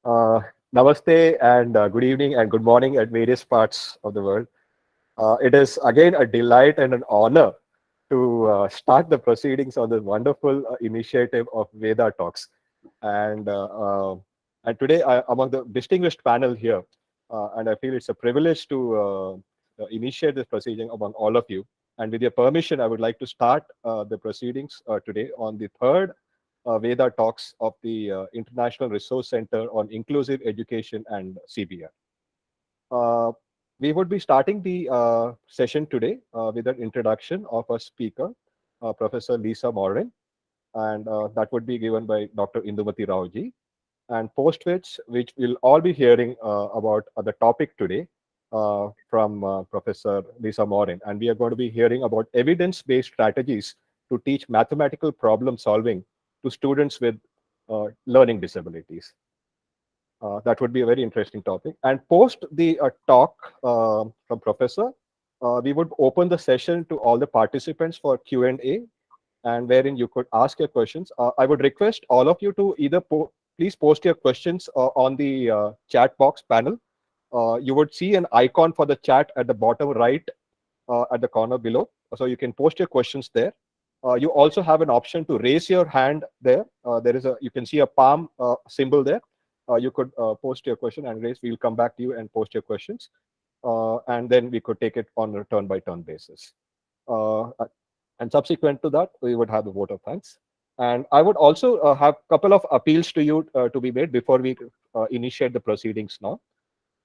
Uh, Namaste and good evening and good morning at various parts of the world. It is again a delight and an honor to start the proceedings on this wonderful initiative of Veda Talks. And and today, among the distinguished panel here, and I feel it's a privilege to initiate this proceeding among all of you. And with your permission, I would like to start the proceedings today on the third Veda Talks of the International Resource Center on Inclusive Education and CBR. Uh, we would be starting the session today with an introduction of a speaker, Professor Lisa Morin, and that would be given by Dr. Indumati Rao ji. And post which we'll all be hearing about the topic today from Professor Lisa Morin. And we are going to be hearing about evidence-based strategies to teach mathematical problem solving to students with learning disabilities. That would be a very interesting topic. And post the talk from Professor, we would open the session to all the participants for Q&A, and wherein you could ask your questions. I would request all of you to either please post your questions on the chat box panel. You would see an icon for the chat at the bottom right at the corner below. So you can post your questions there. You also have an option to raise your hand there. You can see a palm symbol there. You could post your question and raise. We'll come back to you and post your questions. And then we could take it on a turn by turn basis. Uh, and subsequent to that, we would have the vote of thanks. And I would also have a couple of appeals to you to be made before we initiate the proceedings now.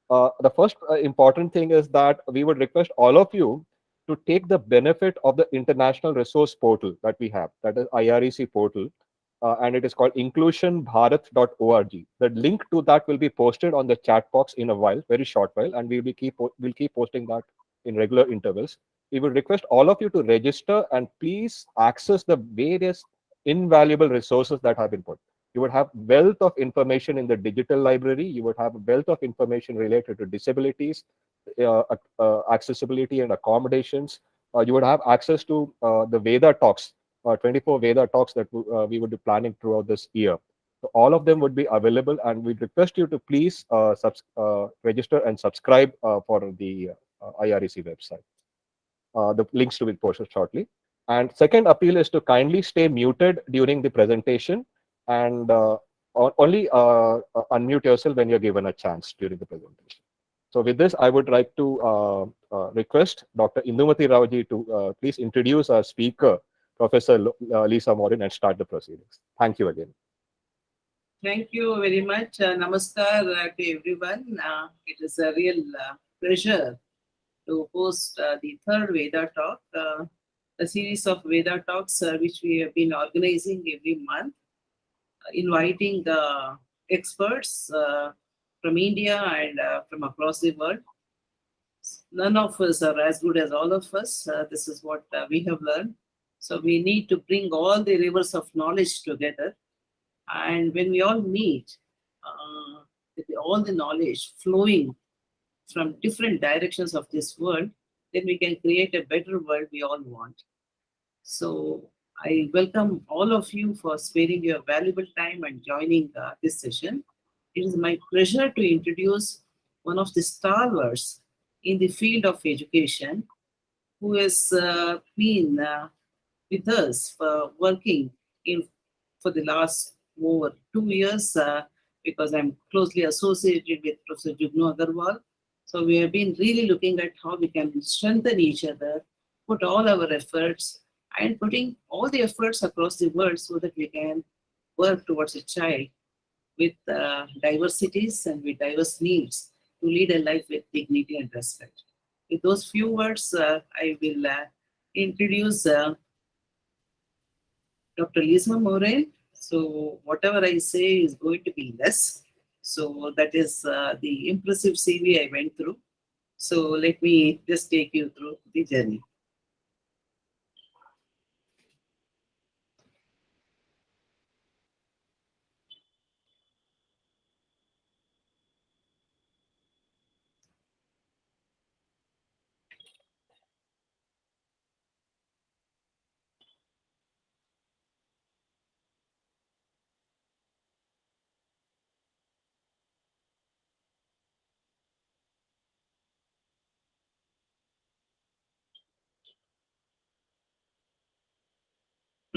The first important thing is that we would request all of you to take the benefit of the international resource portal that we have, that is IREC portal, and it is called inclusionbharat.org. The link to that will be posted on the chat box in a while, very short while, and we'll keep posting that in regular intervals. We will request all of you to register and please access the various invaluable resources that have been put. You would have wealth of information in the digital library. You would have a wealth of information related to disabilities, accessibility and accommodations. You would have access to the Veda talks, 24 Veda talks that we would be planning throughout this year. So all of them would be available, and we request you to please register and subscribe for the IREC website. The links to be posted shortly. And second appeal is to kindly stay muted during the presentation and only unmute yourself when you're given a chance during the presentation. So with this, I would like to request Dr. Indumati Raoji to please introduce our speaker, Professor Lisa Morin, and start the proceedings. Thank you again. Thank you very much. Namaskar to everyone. It is a real pleasure to host the third Veda Talk, a series of Veda Talks which we have been organizing every month, inviting experts from India and from across the world. None of us are as good as all of us. This is what we have learned. So we need to bring all the rivers of knowledge together. And when we all meet, with all the knowledge flowing from different directions of this world, then we can create a better world we all want. So I welcome all of you for sparing your valuable time and joining this session. It is my pleasure to introduce one of the stalwarts in the field of education who has been with us for working in for the last over 2 years because I'm closely associated with Professor Jugnu Agarwal. So we have been really looking at how we can strengthen each other, put all our efforts, and putting all the efforts across the world so that we can work towards a child with diversities and with diverse needs to lead a life with dignity and respect. With those few words, I will introduce Dr. Lisa Morin. So whatever I say is going to be less. So that is the impressive CV I went through. So let me just take you through the journey.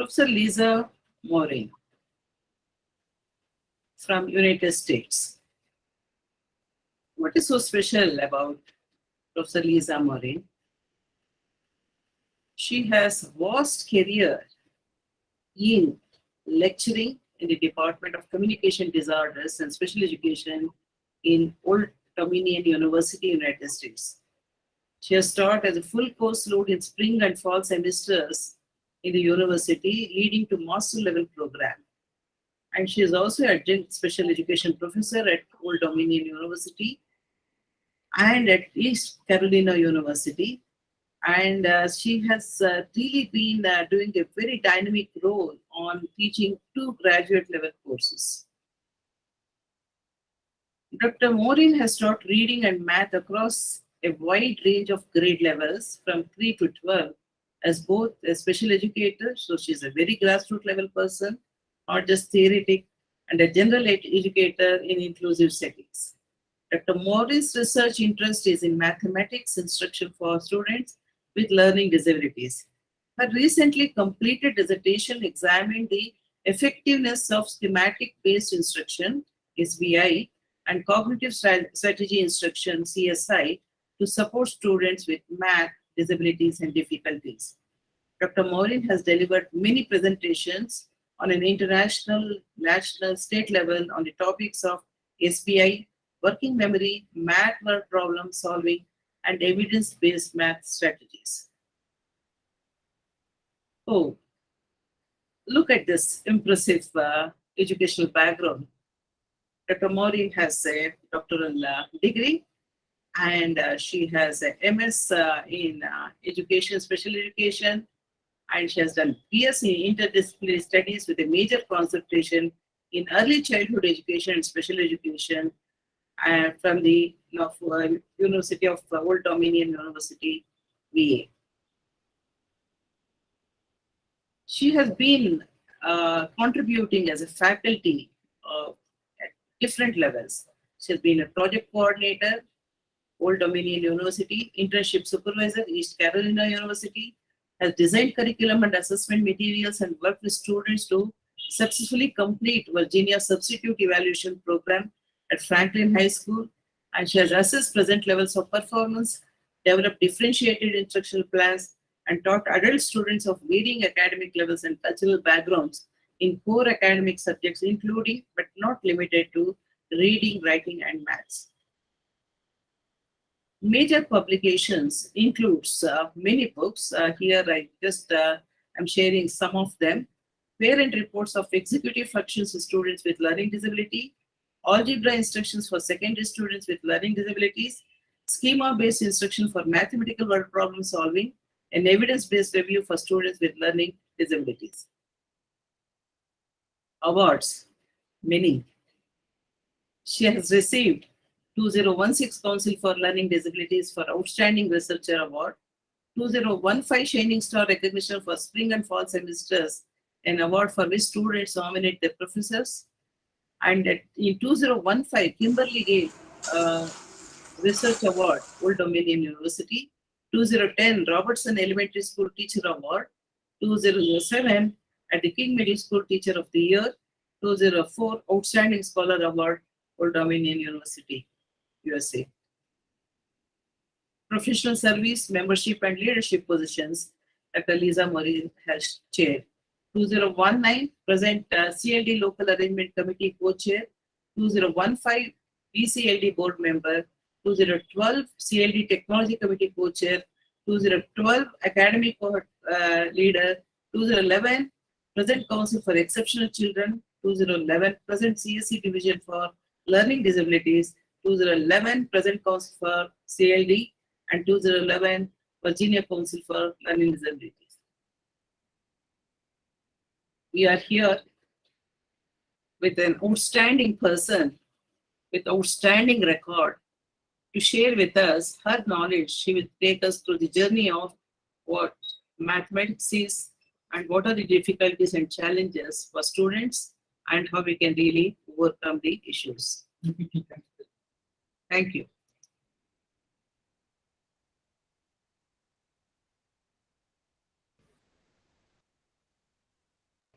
Professor Lisa Morin from United States. What is so special about Professor Lisa Morin? She has vast career in lecturing in the Department of Communication Disorders and Special Education in Old Dominion University, United States. She has taught as a full course load in spring and fall semesters in the university, leading to master level program. And she is also adjunct special education professor at Old Dominion University and at East Carolina University. And she has really been doing a very dynamic role on teaching 2 graduate level courses. Dr. Morin has taught reading and math across a wide range of grade levels from 3 to 12 as both a special educator, so she's a very grassroots level person, not just theoretic, and a general educator in inclusive settings. Dr. Morin's research interest is in mathematics instruction for students with learning disabilities. Her recently completed dissertation examined the effectiveness of schematic-based instruction, SBI, and cognitive strategy instruction, CSI, to support students with math disabilities and difficulties. Dr. Morin has delivered many presentations on an international, national, state level on the topics of SBI, working memory, math word problem solving, and evidence-based math strategies. Oh, look at this impressive educational background. Dr. Morin has a doctoral degree and she has a MS in education, special education, and she has done BS in interdisciplinary studies with a major concentration in early childhood education and special education from the University of Old Dominion University, V.E.D.A. She has been contributing as a faculty at different levels. She has been a project coordinator, Old Dominion University, internship supervisor, East Carolina University, has designed curriculum and assessment materials and worked with students to successfully complete Virginia Substitute Evaluation Program at Franklin High School, and she has assessed present levels of performance, developed differentiated instructional plans, and taught adult students of varying academic levels and cultural backgrounds in core academic subjects, including but not limited to reading, writing, and maths. Major publications includes many books. Here I just am sharing some of them. Parent reports of executive functions for students with learning disability, algebra instructions for secondary students with learning disabilities, schema-based instruction for mathematical word problem solving, and evidence-based review for students with learning disabilities. Awards, many. She has received 2016 Council for Learning Disabilities for Outstanding Researcher Award, 2015 Shining Star Recognition for Spring and Fall Semesters, an award for which students nominate their professors. And in 2015, Kimberly Gale Research Award, Old Dominion University, 2010 Robertson Elementary School Teacher Award, 2007 at the King Middle School Teacher of the Year, 2004 Outstanding Scholar Award, Old Dominion University, USA. Professional service, membership, and leadership positions Dr. Lisa Morin has chaired. 2019 present CLD Local Arrangement Committee co-chair, 2015 BCLD board member, 2012 CLD Technology Committee co-chair, 2012 academic leader, 2011 present Council for Exceptional Children, 2011 present CSE Division for Learning Disabilities, 2011 present Council for CLD, and 2011 Virginia Council for Learning Disabilities. We are here with an outstanding person with outstanding record to share with us her knowledge. She will take us through the journey of what mathematics is and what are the difficulties and challenges for students and how we can really overcome the issues. Thank you.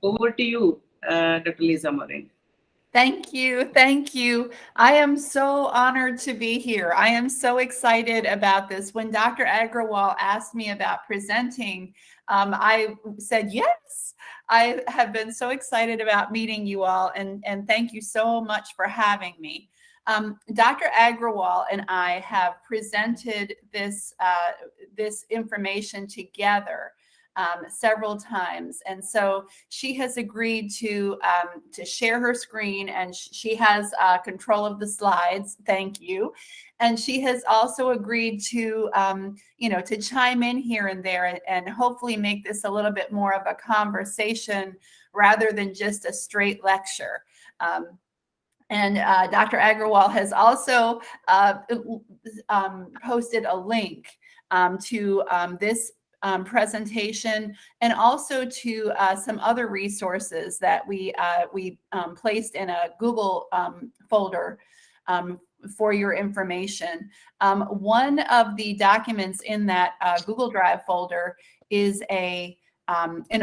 Over to you, Dr. Lisa Morin. Thank you. Thank you. I am so honored to be here. I am so excited about this. When Dr. Agrawal asked me about presenting, I said yes. I have been so excited about meeting you all, and thank you so much for having me. Dr. Agrawal and I have presented this information together several times, and so she has agreed to share her screen, and she has control of the slides. Thank you. And she has also agreed to to chime in here and there, and hopefully make this a little bit more of a conversation rather than just a straight lecture. And Dr. Agrawal has also posted a link to this presentation, and also to some other resources that we placed in a Google folder for your information. One of the documents in that Google Drive folder is an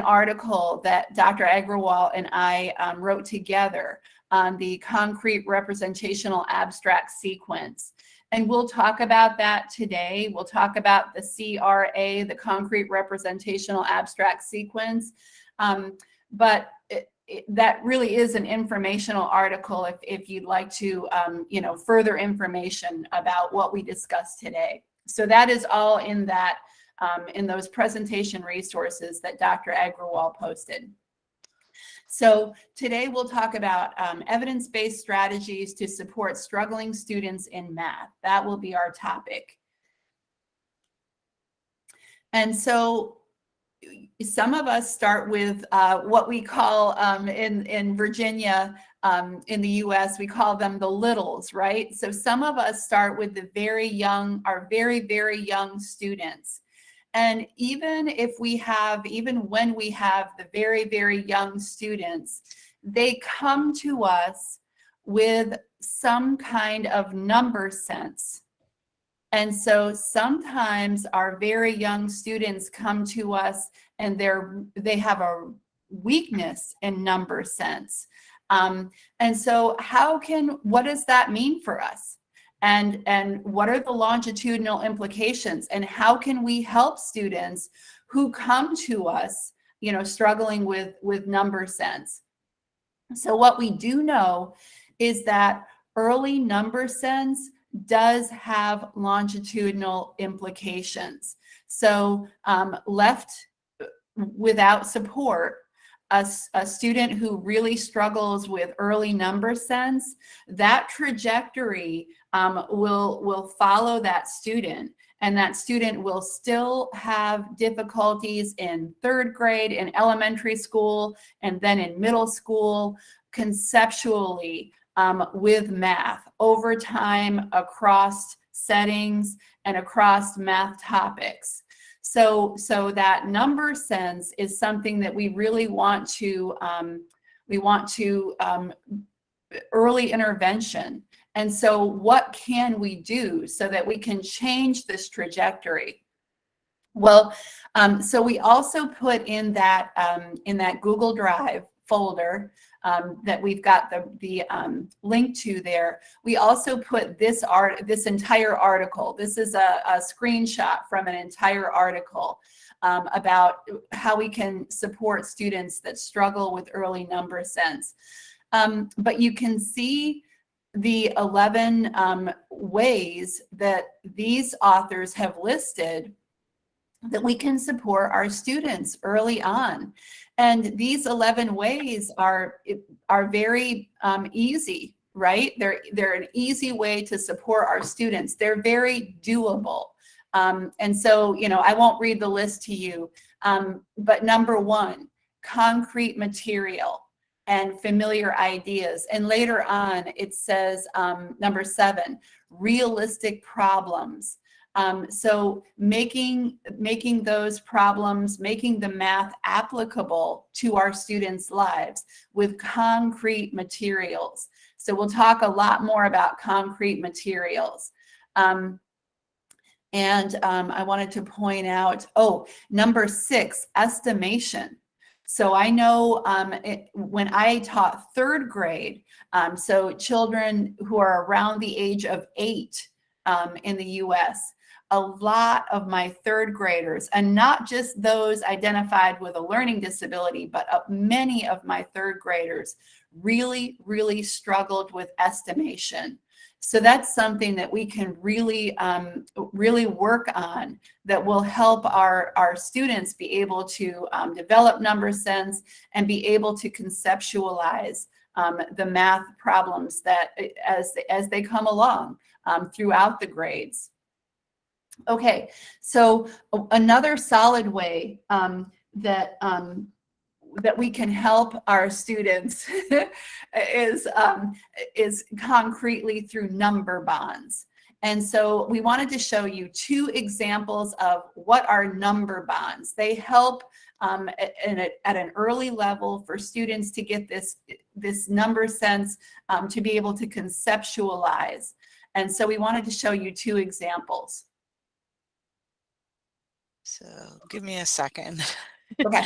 article that Dr. Agrawal and I wrote together on the concrete representational abstract sequence. And we'll talk about that today. We'll talk about the CRA, the concrete representational abstract sequence. But that really is an informational article if you'd like to, further information about what we discussed today. So that is all in that, in those presentation resources that Dr. Agrawal posted. So today we'll talk about evidence-based strategies to support struggling students in math. That will be our topic. And so some of us start with what we call in Virginia, in the US, we call them the littles, right? So some of us start with the very young, our very, very young students. And even when we have the very, very young students, they come to us with some kind of number sense. And so sometimes our very young students come to us and they have a weakness in number sense. And so what does that mean for us? And what are the longitudinal implications, and how can we help students who come to us, struggling with number sense? So what we do know is that early number sense does have longitudinal implications. So left without support, a student who really struggles with early number sense, that trajectory will follow that student, and that student will still have difficulties in third grade, in elementary school, and then in middle school, conceptually with math over time, across settings and across math topics. So that number sense is something that we really want to early intervention. And so what can we do so that we can change this trajectory? Well, so we also put in that Google Drive folder that we've got the link to there. We also put this entire article. This is a screenshot from an entire article about how we can support students that struggle with early number sense. But you can see the 11 ways that these authors have listed that we can support our students early on. And these 11 ways are very easy, right? They're an easy way to support our students. They're very doable. And so, I won't read the list to you, but number one, concrete material and familiar ideas. And later on, it says number 7, realistic problems. So making those problems, making the math applicable to our students' lives with concrete materials. So we'll talk a lot more about concrete materials. And I wanted to point out, number 6, estimation. So I know when I taught third grade, so children who are around the age of 8 in the US, a lot of my third graders, and not just those identified with a learning disability, but many of my third graders really, really struggled with estimation. So that's something that we can really, really work on, that will help our students be able to develop number sense and be able to conceptualize the math problems that as they come along throughout the grades. Okay, so another solid way that we can help our students is concretely through number bonds. And so we wanted to show you 2 examples of what are number bonds. They help at an early level for students to get this number sense, to be able to conceptualize. And so we wanted to show you 2 examples. So give me a second. Okay.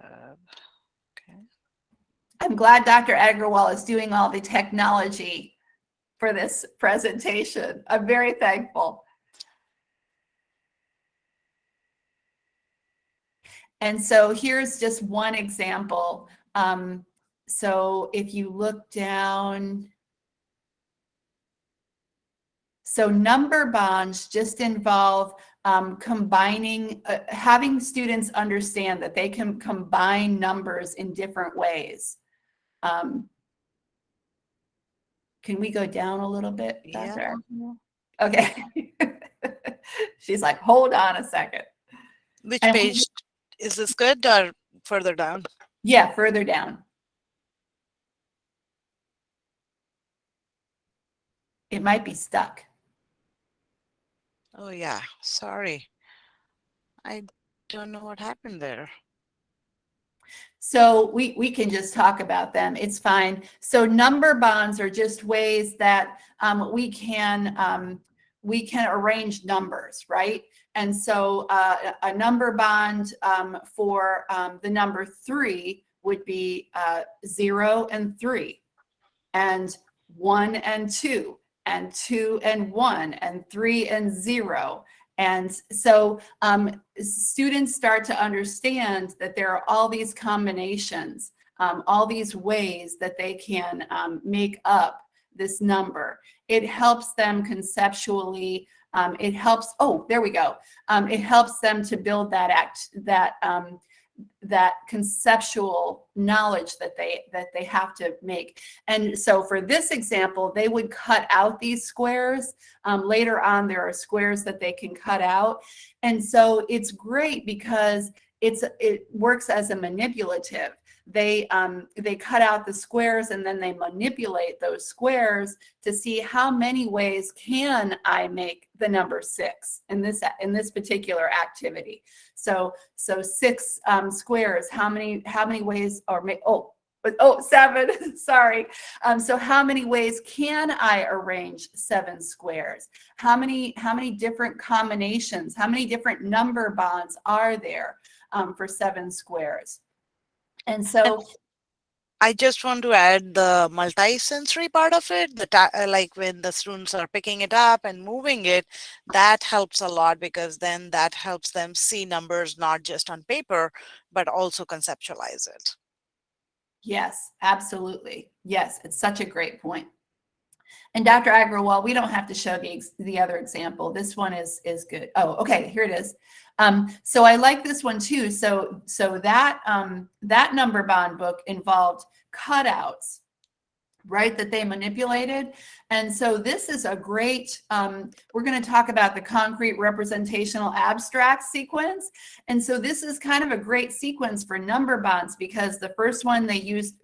Okay. I'm glad Dr. Agrawal is doing all the technology for this presentation. I'm very thankful. And so here's just one example. So if you look down, so number bonds just involve combining, having students understand that they can combine numbers in different ways. Can we go down a little bit, Dr.? Yeah. Okay. She's like, hold on a second. Which And page? Is this good or further down? Yeah, further down. It might be stuck. Oh yeah, sorry. I don't know what happened there. So we can just talk about them. It's fine. So number bonds are just ways that we can arrange numbers, right? And so a number bond for the number 3 would be 0 and 3, and 1 and 2, and 2 and 1, and 3 and 0. And so students start to understand that there are all these combinations, all these ways that they can make up this number. It helps them conceptually. It helps. Oh, there we go. It helps them to build that conceptual knowledge that they have to make. And so for this example, they would cut out these squares. Later on, there are squares that they can cut out. And so it's great because it works as a manipulative. They cut out the squares and then they manipulate those squares to see how many ways can I make the number 6 in this particular activity. So 6 squares. How many ways are make? Oh, 7. Sorry. So how many ways can I arrange 7 squares? How many different combinations? How many different number bonds are there for 7 squares? And so I just want to add the multi-sensory part of it, like when the students are picking it up and moving it, that helps a lot, because then that helps them see numbers not just on paper, but also conceptualize it. yes, absolutely. Yes, it's such a great point. And Dr. Agrawal, we don't have to show the other example. This one is good. Oh, okay, here it is. So I like this one too. So that that number bond book involved cutouts, right, that they manipulated. And so this is a great, we're going to talk about the concrete representational abstract sequence. And so this is kind of a great sequence for number bonds, because the first one they used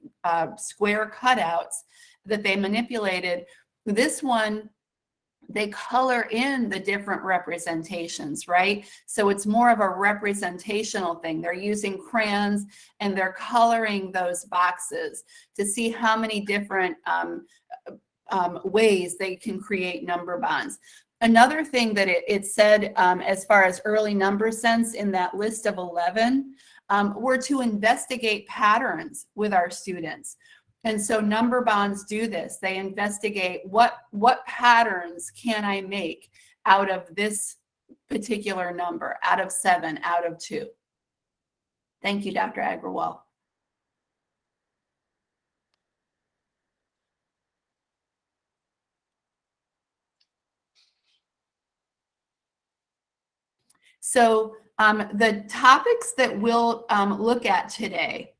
square cutouts that they manipulated. This one, they color in the different representations, right? So it's more of a representational thing. They're using crayons and they're coloring those boxes to see how many different ways they can create number bonds. Another thing that it said as far as early number sense in that list of 11 were to investigate patterns with our students. And so number bonds do this. They investigate what patterns can I make out of this particular number, out of 7, out of 2. Thank you, Dr. Agrawal. So the topics that we'll look at today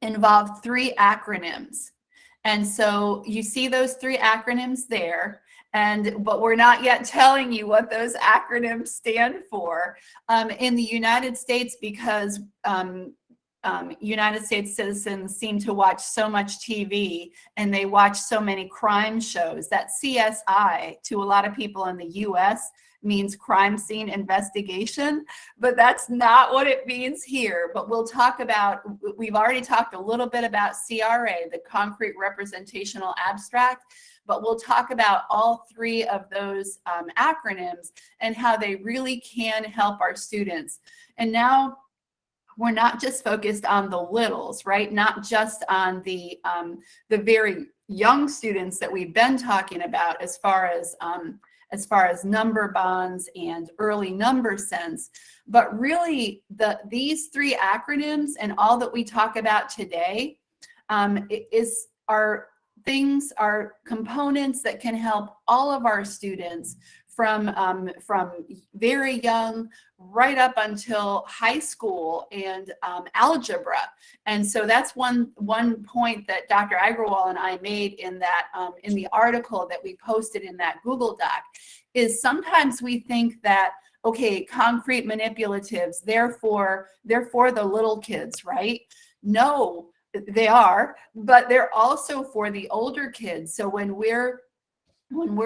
involve 3 acronyms. And so you see those 3 acronyms there, but we're not yet telling you what those acronyms stand for. In the United States, because United States citizens seem to watch so much TV and they watch so many crime shows, that CSI to a lot of people in the US means crime scene investigation, but that's not what it means here. But we'll talk about, we've already talked a little bit about CRA, the concrete representational abstract, but we'll talk about all 3 of those acronyms and how they really can help our students. And now we're not just focused on the littles, right? Not just on the very young students that we've been talking about as far as number bonds and early number sense, but really these 3 acronyms and all that we talk about today are components that can help all of our students from very young right up until high school and algebra. And so that's one point that Dr. Agrawal and I made in that in the article that we posted in that Google Doc, is sometimes we think that, okay, concrete manipulatives, therefore they're for the little kids, right? No, they are, but they're also for the older kids. So when we're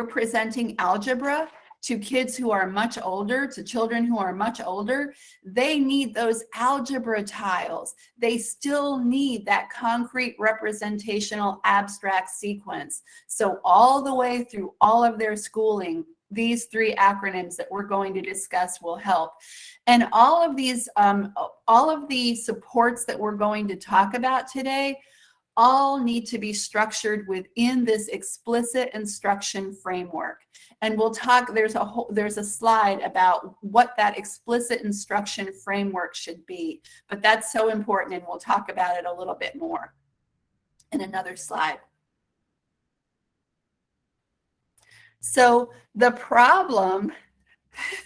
presenting algebra to kids who are much older, to children who are much older, they need those algebra tiles. They still need that concrete representational abstract sequence. So all the way through all of their schooling, these 3 acronyms that we're going to discuss will help. And all of the supports that we're going to talk about today all need to be structured within this explicit instruction framework. And we'll talk, there's a slide about what that explicit instruction framework should be, but that's so important, and we'll talk about it a little bit more in another slide. So the problem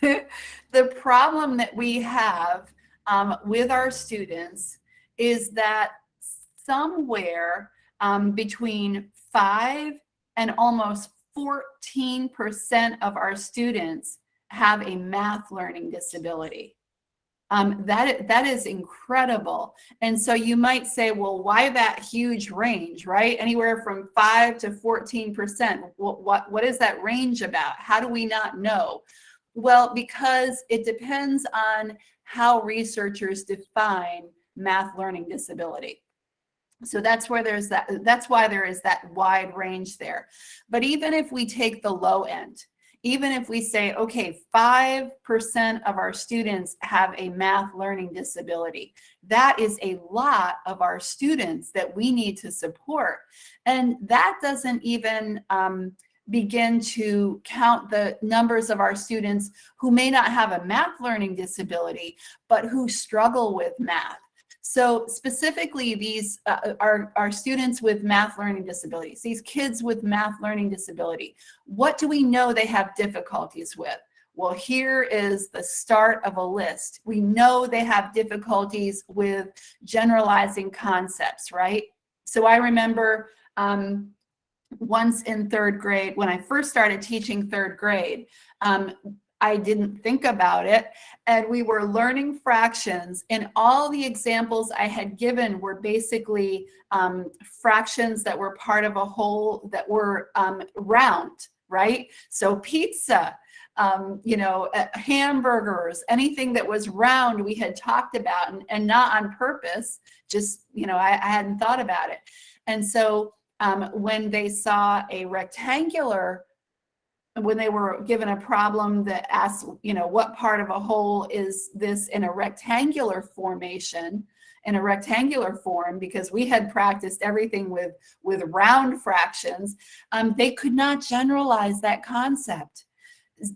that we have with our students is that somewhere between 5 and almost 14% of our students have a math learning disability. That is incredible. And so you might say, well, why that huge range, right? Anywhere from 5 to 14%. What is that range about? How do we not know? Well, because it depends on how researchers define math learning disability. So that's why there is that wide range there. But even if we take the low end, even if we say, okay, 5% of our students have a math learning disability, that is a lot of our students that we need to support. And that doesn't even begin to count the numbers of our students who may not have a math learning disability, but who struggle with math. So specifically, these are students with math learning disabilities, these kids with math learning disability. What do we know they have difficulties with? Well, here is the start of a list. We know they have difficulties with generalizing concepts, right? So I remember once in 3rd grade, when I first started teaching 3rd grade, I didn't think about it, and we were learning fractions, and all the examples I had given were basically fractions that were part of a whole that were round, right? So pizza, hamburgers, anything that was round we had talked about, and not on purpose, just, I hadn't thought about it. And so when they saw a rectangular when they were given a problem that asks, you know, what part of a whole is this in a rectangular formation, in a rectangular form, because we had practiced everything with round fractions, they could not generalize that concept.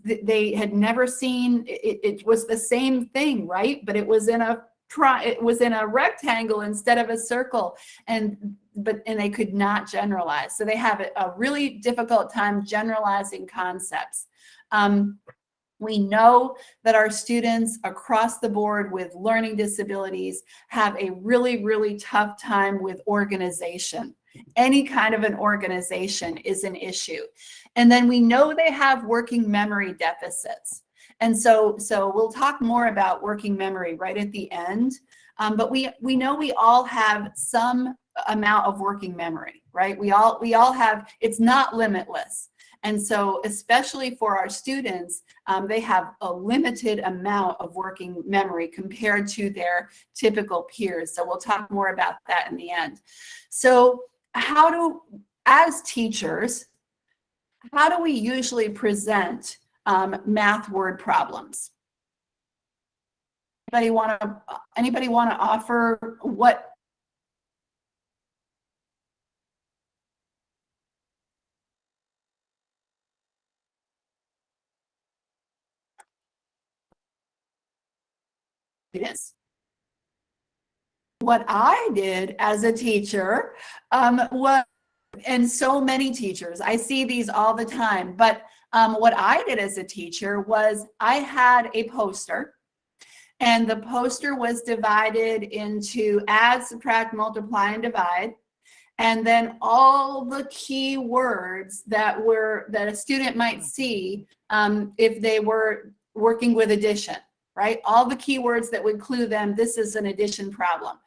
They had never seen it. It was the same thing, right? But it was in a rectangle instead of a circle, and they could not generalize. So they have a really difficult time generalizing concepts. We know that our students across the board with learning disabilities have a really, really tough time with organization. Any kind of an organization is an issue. And then we know they have working memory deficits. And so we'll talk more about working memory right at the end. But we know we all have some amount of working memory, right? We all have, it's not limitless. And so especially for our students, they have a limited amount of working memory compared to their typical peers. So we'll talk more about that in the end. So as teachers, how do we usually present math word problems? Anybody want to offer what? It is. What I did as a teacher was, and so many teachers, I see these all the time, but what I did as a teacher was I had a poster, and the poster was divided into add, subtract, multiply, and divide. And then all the key words that a student might see if they were working with addition, right? All the keywords that would clue them, this is an addition problem.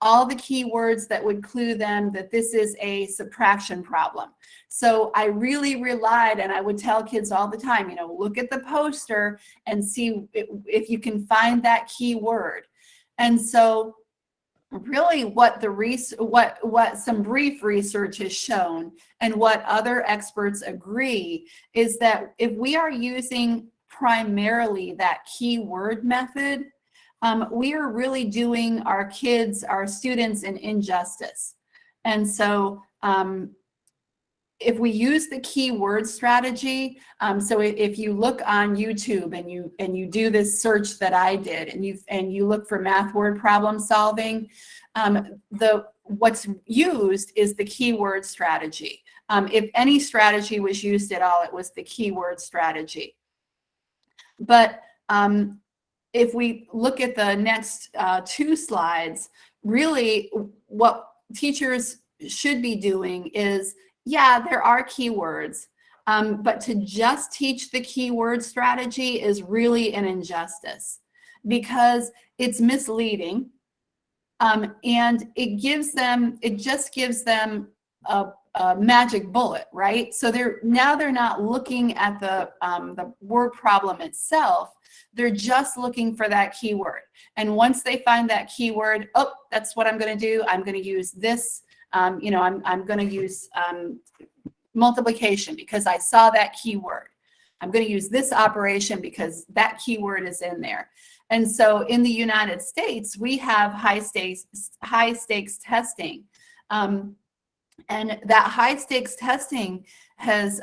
All the keywords that would clue them that this is a subtraction problem. So I really relied, and I would tell kids all the time, you know, look at the poster and see if you can find that key word. And so really what some brief research has shown, and what other experts agree, is that if we are using primarily that keyword method, we are really doing our students an injustice. And so if we use the keyword strategy, so if you look on YouTube and you do this search that I did, and you look for math word problem solving, what's used is the keyword strategy. If any strategy was used at all, it was the keyword strategy. But if we look at the next 2 slides, really what teachers should be doing is, yeah, there are keywords, but to just teach the keyword strategy is really an injustice, because it's misleading, and it just gives them a magic bullet, right? So they're not looking at the word problem itself. They're just looking for that keyword. And once they find that keyword, oh, that's what I'm going to do. I'm going to use this. I'm going to use multiplication because I saw that keyword. I'm going to use this operation because that keyword is in there. And so in the United States, we have high stakes testing. And that high stakes testing has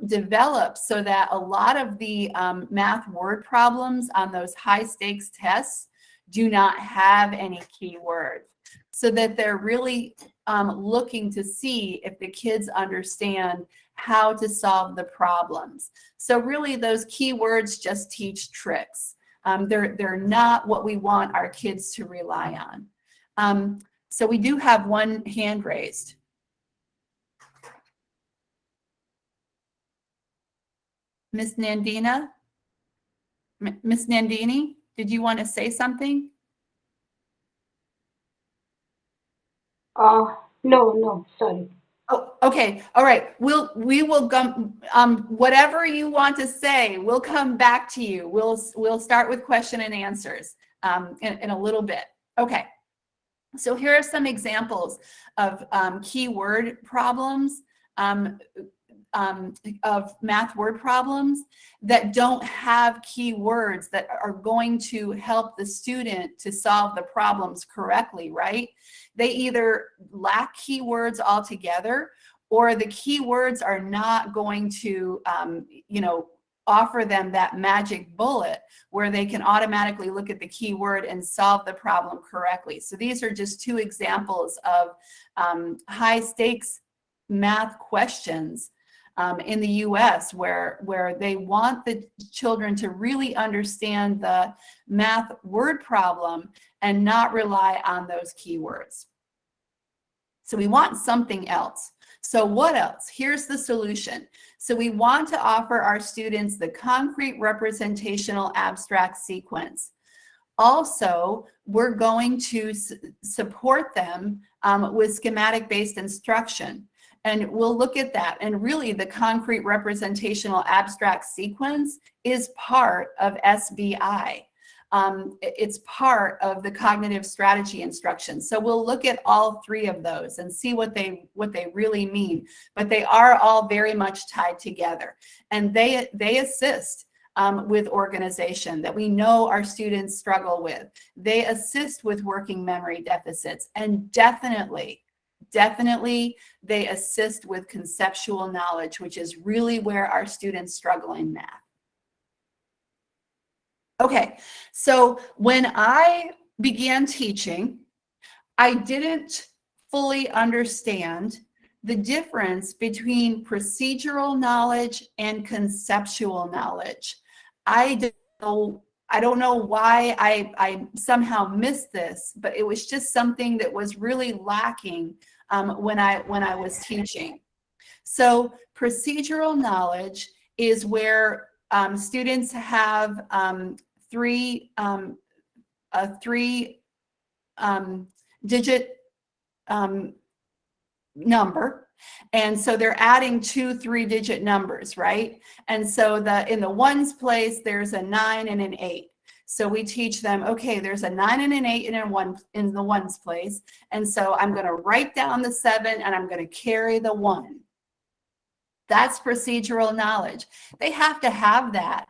developed so that a lot of the math word problems on those high stakes tests do not have any keywords, so that they're really looking to see if the kids understand how to solve the problems. So really those keywords just teach tricks. They're not what we want our kids to rely on. So we do have one hand raised. Miss Nandina? Miss Nandini, did you want to say something? No, sorry. Oh, okay. All right. We will go, whatever you want to say, we'll come back to you. We'll start with question and answers in a little bit. Okay. So here are some examples of keyword problems. of math word problems that don't have keywords that are going to help the student to solve the problems correctly, right? They either lack keywords altogether, or the keywords are not going to, offer them that magic bullet where they can automatically look at the keyword and solve the problem correctly. So these are just two examples of high stakes math questions in the US where they want the children to really understand the math word problem and not rely on those keywords. So we want something else. So what else? Here's the solution. So we want to offer our students the concrete representational abstract sequence. Also, we're going to support them with schematic-based instruction. And we'll look at that. And really, the concrete representational abstract sequence is part of SBI. It's part of the cognitive strategy instruction. So we'll look at all three of those and see what they really mean. But they are all very much tied together. And they assist with organization that we know our students struggle with. They assist with working memory deficits, and definitely they assist with conceptual knowledge, which is really where our students struggle in math. Okay, so when I began teaching, I didn't fully understand the difference between procedural knowledge and conceptual knowledge. I don't know why I somehow missed this, but it was just something that was really lacking when I was teaching. So procedural knowledge is where students have three digit number. And so they're adding 2 3-digit numbers, right? And so in the ones place, there's a 9 and an 8. So we teach them, okay, there's a 9 and an 8 in the ones place. And so I'm going to write down the 7 and I'm going to carry the 1. That's procedural knowledge. They have to have that.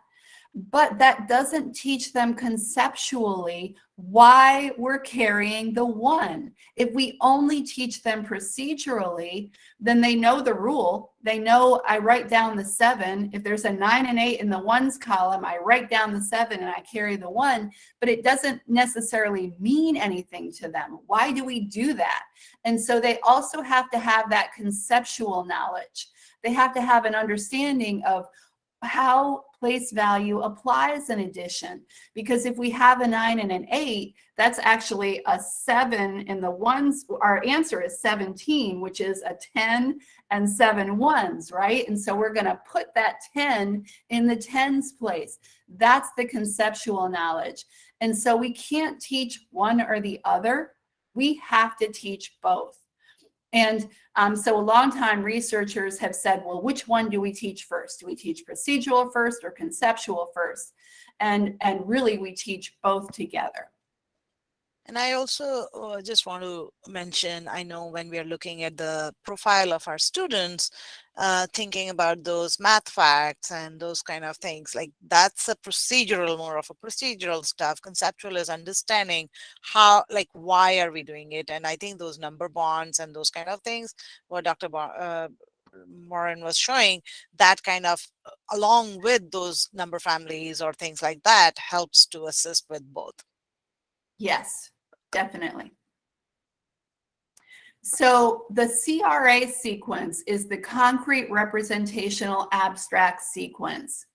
But that doesn't teach them conceptually why we're carrying the 1. If we only teach them procedurally, then they know the rule. They know I write down the 7. If there's a 9 and 8 in the ones column, I write down the 7 and I carry the 1, but it doesn't necessarily mean anything to them. Why do we do that? And so they also have to have that conceptual knowledge. They have to have an understanding of how place value applies in addition. Because if we have a 9 and an 8, that's actually a 7 in the ones. Our answer is 17, which is a 10 and 7 ones, right? And so we're going to put that 10 in the tens place. That's the conceptual knowledge. And so we can't teach one or the other. We have to teach both. And so a long time researchers have said, well, which one do we teach first? Do we teach procedural first or conceptual first? And really we teach both together. And I also just want to mention, I know when we are looking at the profile of our students, thinking about those math facts and those kind of things, like that's a procedural, more of a procedural stuff. Conceptual is understanding how, like, why are we doing it? And I think those number bonds and those kind of things, what Dr. Morin was showing, that kind of, along with those number families or things like that, helps to assist with both. Yes, definitely. So the CRA sequence is the concrete representational abstract sequence.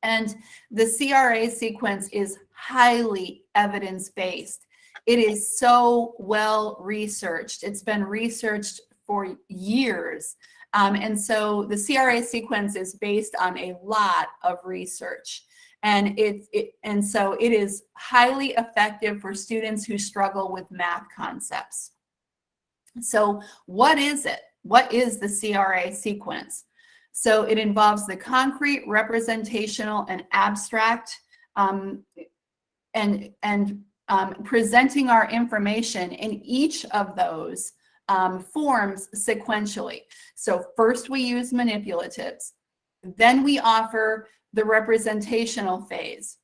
And the CRA sequence is highly evidence-based. It is so well researched. It's been researched for years. And so the CRA sequence is based on a lot of research. And so it is highly effective for students who struggle with math concepts. So what is it? What is the CRA sequence? So it involves the concrete, representational, and abstract, and presenting our information in each of those forms sequentially. So first we use manipulatives, then we offer the representational phase.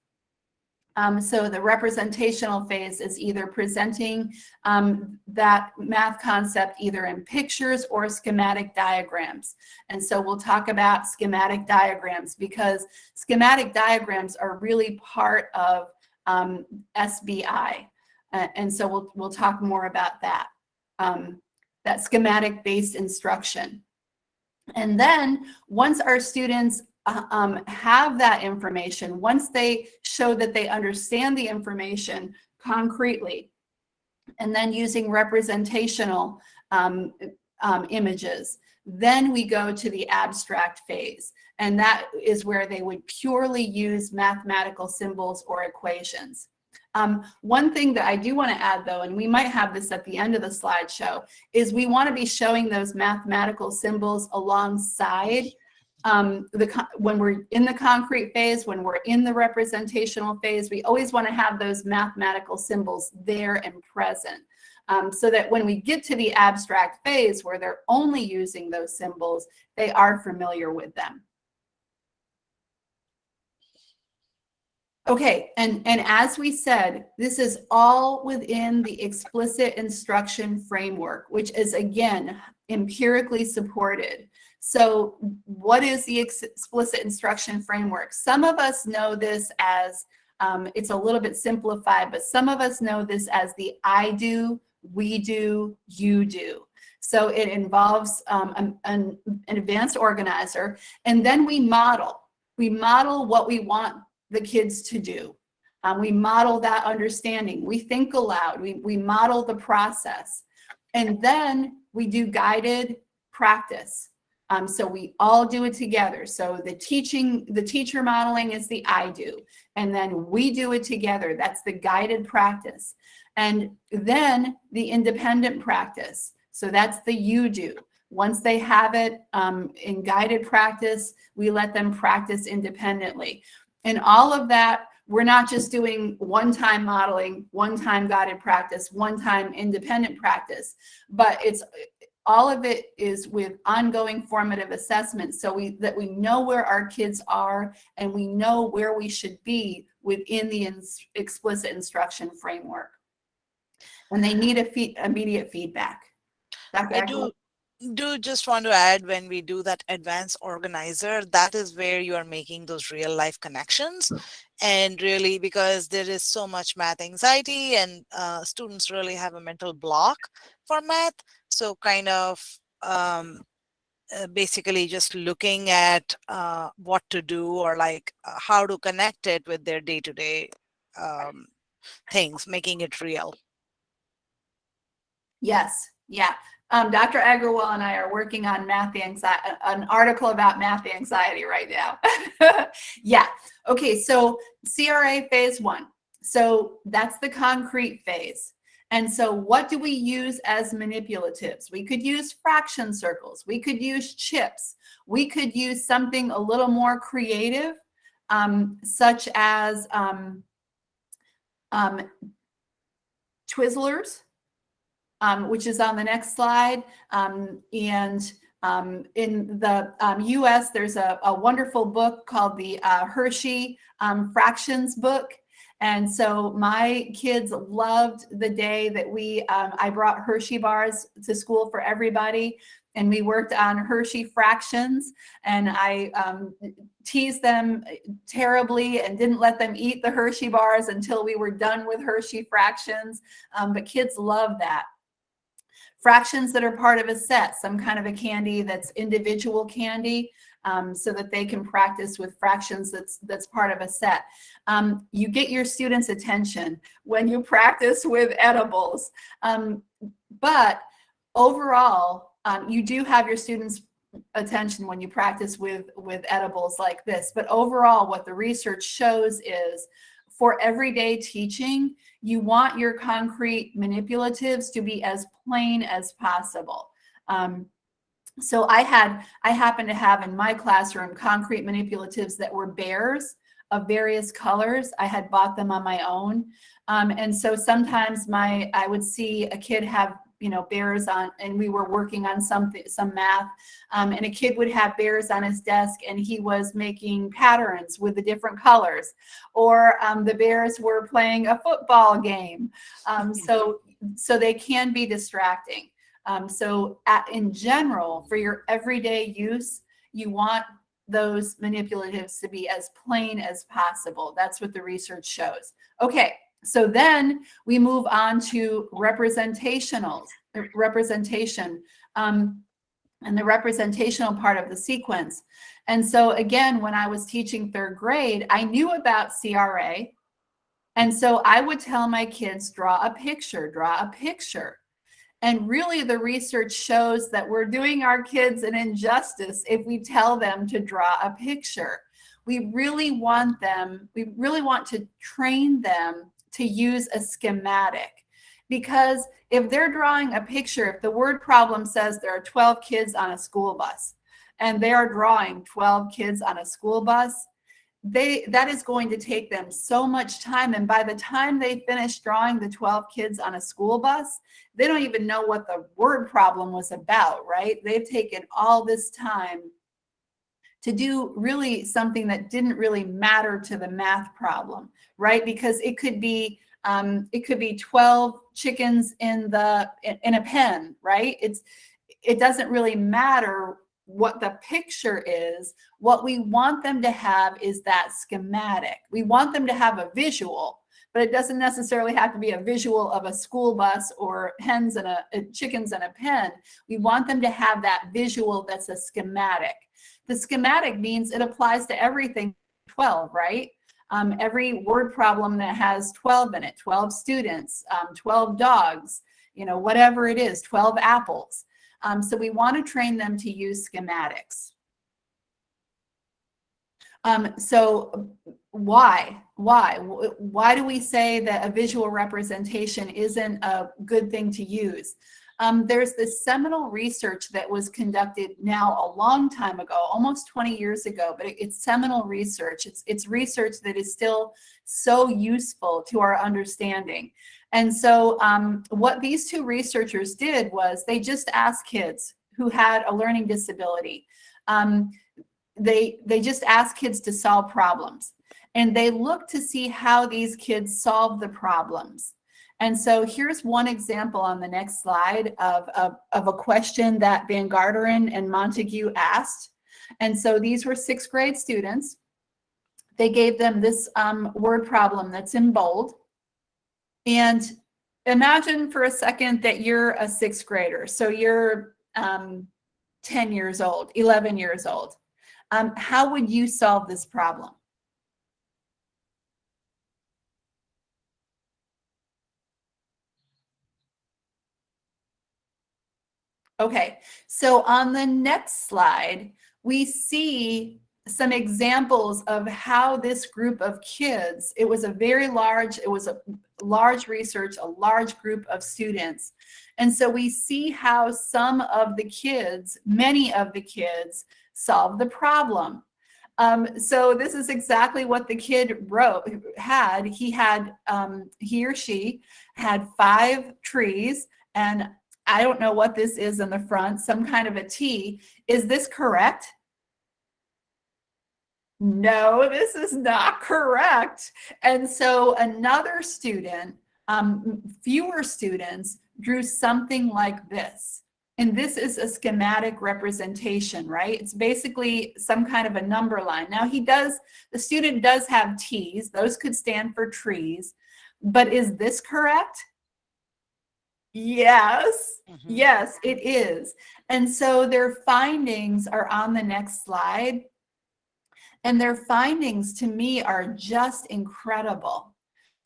So the representational phase is either presenting that math concept either in pictures or schematic diagrams. And so we'll talk about schematic diagrams because schematic diagrams are really part of SBI. And so we'll talk more about that, that schematic-based instruction. And then once our students have that information, once they show that they understand the information concretely, and then using representational images, then we go to the abstract phase. And that is where they would purely use mathematical symbols or equations. One thing that I do want to add, though, and we might have this at the end of the slideshow, is we want to be showing those mathematical symbols alongside when we're in the concrete phase, when we're in the representational phase. We always want to have those mathematical symbols there and present, so that when we get to the abstract phase where they're only using those symbols, they are familiar with them. Okay, and as we said, this is all within the explicit instruction framework, which is, again, empirically supported. So what is the explicit instruction framework? Some of us know this as, it's a little bit simplified, but some of us know this as the I do, we do, you do. So it involves an advanced organizer, and then we model. We model what we want the kids to do. We model that understanding. We think aloud. We model the process. And then we do guided practice. So we all do it together. So the teacher modeling is the I do. And then we do it together. That's the guided practice. And then the independent practice. So that's the you do. Once they have it in guided practice, we let them practice independently. And all of that, we're not just doing one-time modeling, one-time guided practice, one-time independent practice, but all of it is with ongoing formative assessment, so that we know where our kids are and we know where we should be within the explicit instruction framework. And they need immediate feedback. Dr. I do just want to add, when we do that advanced organizer, that is where you are making those real life connections. And really, because there is so much math anxiety and students really have a mental block for math. So kind of basically just looking at what to do, or like how to connect it with their day-to-day things, making it real. Yes, yeah. Dr. Agrawal and I are working on an article about math anxiety right now. Yeah. Okay, so CRA phase 1. So that's the concrete phase. And so what do we use as manipulatives? We could use fraction circles. We could use chips. We could use something a little more creative, such as Twizzlers, which is on the next slide. And in the US, there's a wonderful book called the Hershey Fractions book. And so my kids loved the day that I brought Hershey bars to school for everybody. And we worked on Hershey fractions, and I teased them terribly and didn't let them eat the Hershey bars until we were done with Hershey fractions. But kids love that. Fractions that are part of a set, some kind of a candy that's individual candy, so that they can practice with fractions that's part of a set. You get your students' attention when you practice with edibles. But overall, you do have your students' attention when you practice with edibles like this. But overall, what the research shows is, for everyday teaching, you want your concrete manipulatives to be as plain as possible. So I happen to have in my classroom concrete manipulatives that were bears of various colors. I had bought them on my own. And so sometimes I would see a kid have, bears on, and we were working on some math, and a kid would have bears on his desk and he was making patterns with the different colors, or the bears were playing a football game. So they can be distracting. In general, for your everyday use, you want those manipulatives to be as plain as possible. That's what the research shows. Okay. So then we move on to representation, and the representational part of the sequence. And so again, when I was teaching third grade, I knew about CRA. And so I would tell my kids, draw a picture. And really the research shows that we're doing our kids an injustice if we tell them to draw a picture. We really want to train them to use a schematic, because if they're drawing a picture, if the word problem says there are 12 kids on a school bus and they are drawing 12 kids on a school bus, that is going to take them so much time. And by the time they finish drawing the 12 kids on a school bus, they don't even know what the word problem was about, right? They've taken all this time to do really something that didn't really matter to the math problem, right? Because it could be 12 chickens in a pen, right? It doesn't really matter what the picture is. What we want them to have is that schematic. We want them to have a visual, but it doesn't necessarily have to be a visual of a school bus or hens and chickens and a pen. We want them to have that visual that's a schematic. The schematic means it applies to everything 12, right? Every word problem that has 12 in it, 12 students, 12 dogs, whatever it is, 12 apples. So we want to train them to use schematics. So why do we say that a visual representation isn't a good thing to use? There's this seminal research that was conducted now a long time ago, almost 20 years ago, but it's seminal research. It's research that is still so useful to our understanding. And so what these two researchers did was they just asked kids who had a learning disability. They just asked kids to solve problems, and they looked to see how these kids solved the problems. And so here's one example on the next slide of a question that Van Garderen and Montague asked. And so these were 6th grade students. They gave them this word problem that's in bold. And imagine for a second that you're a 6th grader. So you're 10 years old, 11 years old. How would you solve this problem? Okay, so on the next slide, we see some examples of how this group of kids, it was a large research, a large group of students. And so we see how some of the kids, many of the kids, solved the problem. So this is exactly what the kid he or she had 5 trees, and I don't know what this is in the front, some kind of a T. Is this correct? No, this is not correct. And so another student, fewer students, drew something like this. And this is a schematic representation, right? It's basically some kind of a number line. Now the student does have T's, those could stand for trees, but is this correct? Yes, yes, it is. And so their findings are on the next slide. And their findings to me are just incredible.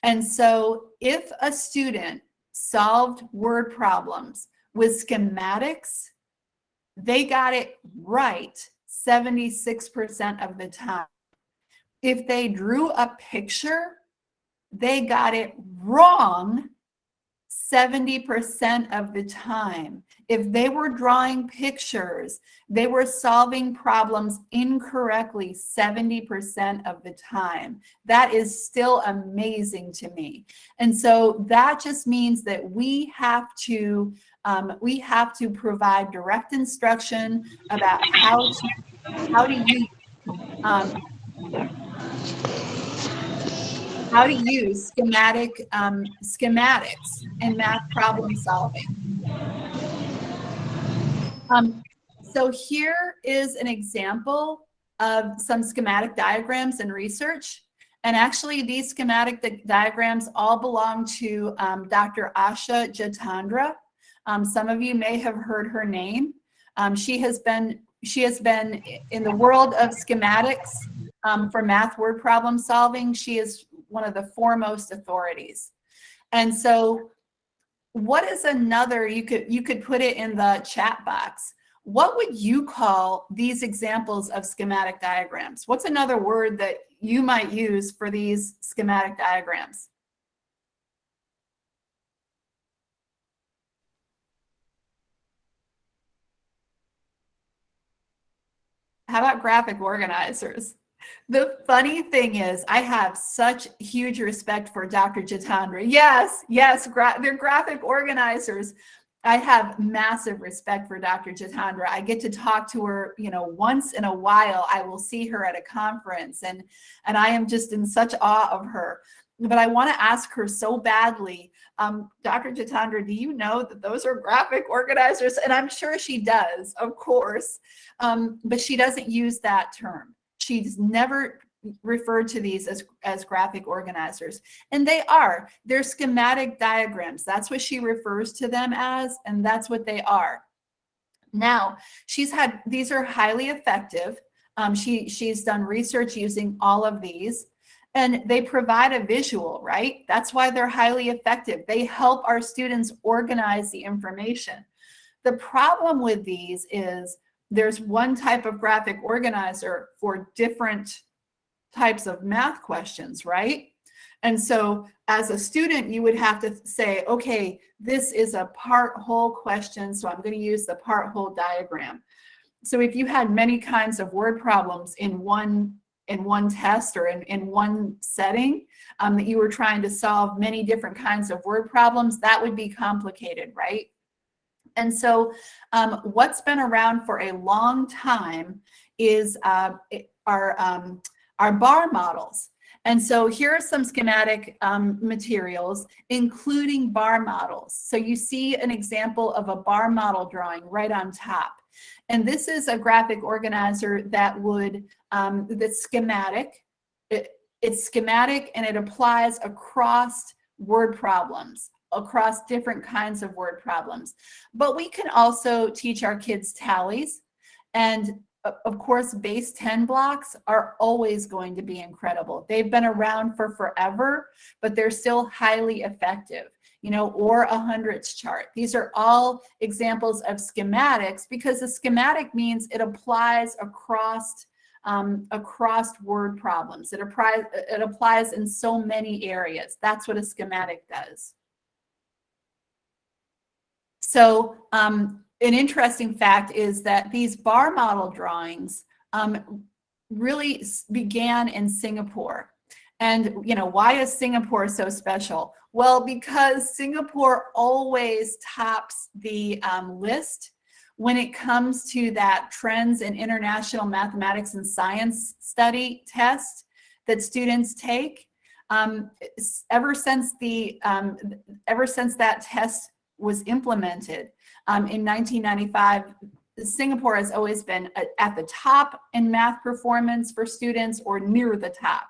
And so if a student solved word problems with schematics, they got it right 76% of the time. If they drew a picture, they got it wrong 70% of the time. If they were drawing pictures, they were solving problems incorrectly 70% of the time. That is still amazing to me. And so that just means that we have to provide direct instruction about how to use schematics in math problem solving. So here is an example of some schematic diagrams in research. And actually, these schematic diagrams all belong to Dr. Asha Jitendra. Some of you may have heard her name. She has been in the world of schematics for math word problem solving. She is one of the foremost authorities. And so what is another, you could put it in the chat box. What would you call these examples of schematic diagrams? What's another word that you might use for these schematic diagrams? How about graphic organizers? The funny thing is, I have such huge respect for Dr. Jitendra. Yes, they're graphic organizers. I have massive respect for Dr. Jitendra. I get to talk to her, once in a while. I will see her at a conference, and I am just in such awe of her. But I want to ask her so badly, Dr. Jitendra, do you know that those are graphic organizers? And I'm sure she does, of course, but she doesn't use that term. She's never referred to these as graphic organizers. And they're schematic diagrams. That's what she refers to them as, and that's what they are. Now, these are highly effective. She's done research using all of these, and they provide a visual, right? That's why they're highly effective. They help our students organize the information. The problem with these is there's one type of graphic organizer for different types of math questions, right? And so as a student, you would have to say, okay, this is a part-whole question, so I'm going to use the part-whole diagram. So if you had many kinds of word problems in one test or in one setting, that you were trying to solve many different kinds of word problems, that would be complicated, right? And so what's been around for a long time is our bar models. And so here are some schematic materials, including bar models. So you see an example of a bar model drawing right on top. And this is a graphic organizer that that's schematic. It's schematic, and it applies across word problems, across different kinds of word problems. But we can also teach our kids tallies, and of course, base 10 blocks are always going to be incredible. They've been around for forever, but they're still highly effective, or a hundredths chart. These are all examples of schematics, because a schematic means it applies across word problems. It applies in so many areas. That's what a schematic does. So an interesting fact is that these bar model drawings really began in Singapore. And why is Singapore so special? Well, because Singapore always tops the list when it comes to that Trends in International Mathematics and Science Study test that students take. Ever since that test was implemented in 1995, Singapore has always been at the top in math performance for students, or near the top.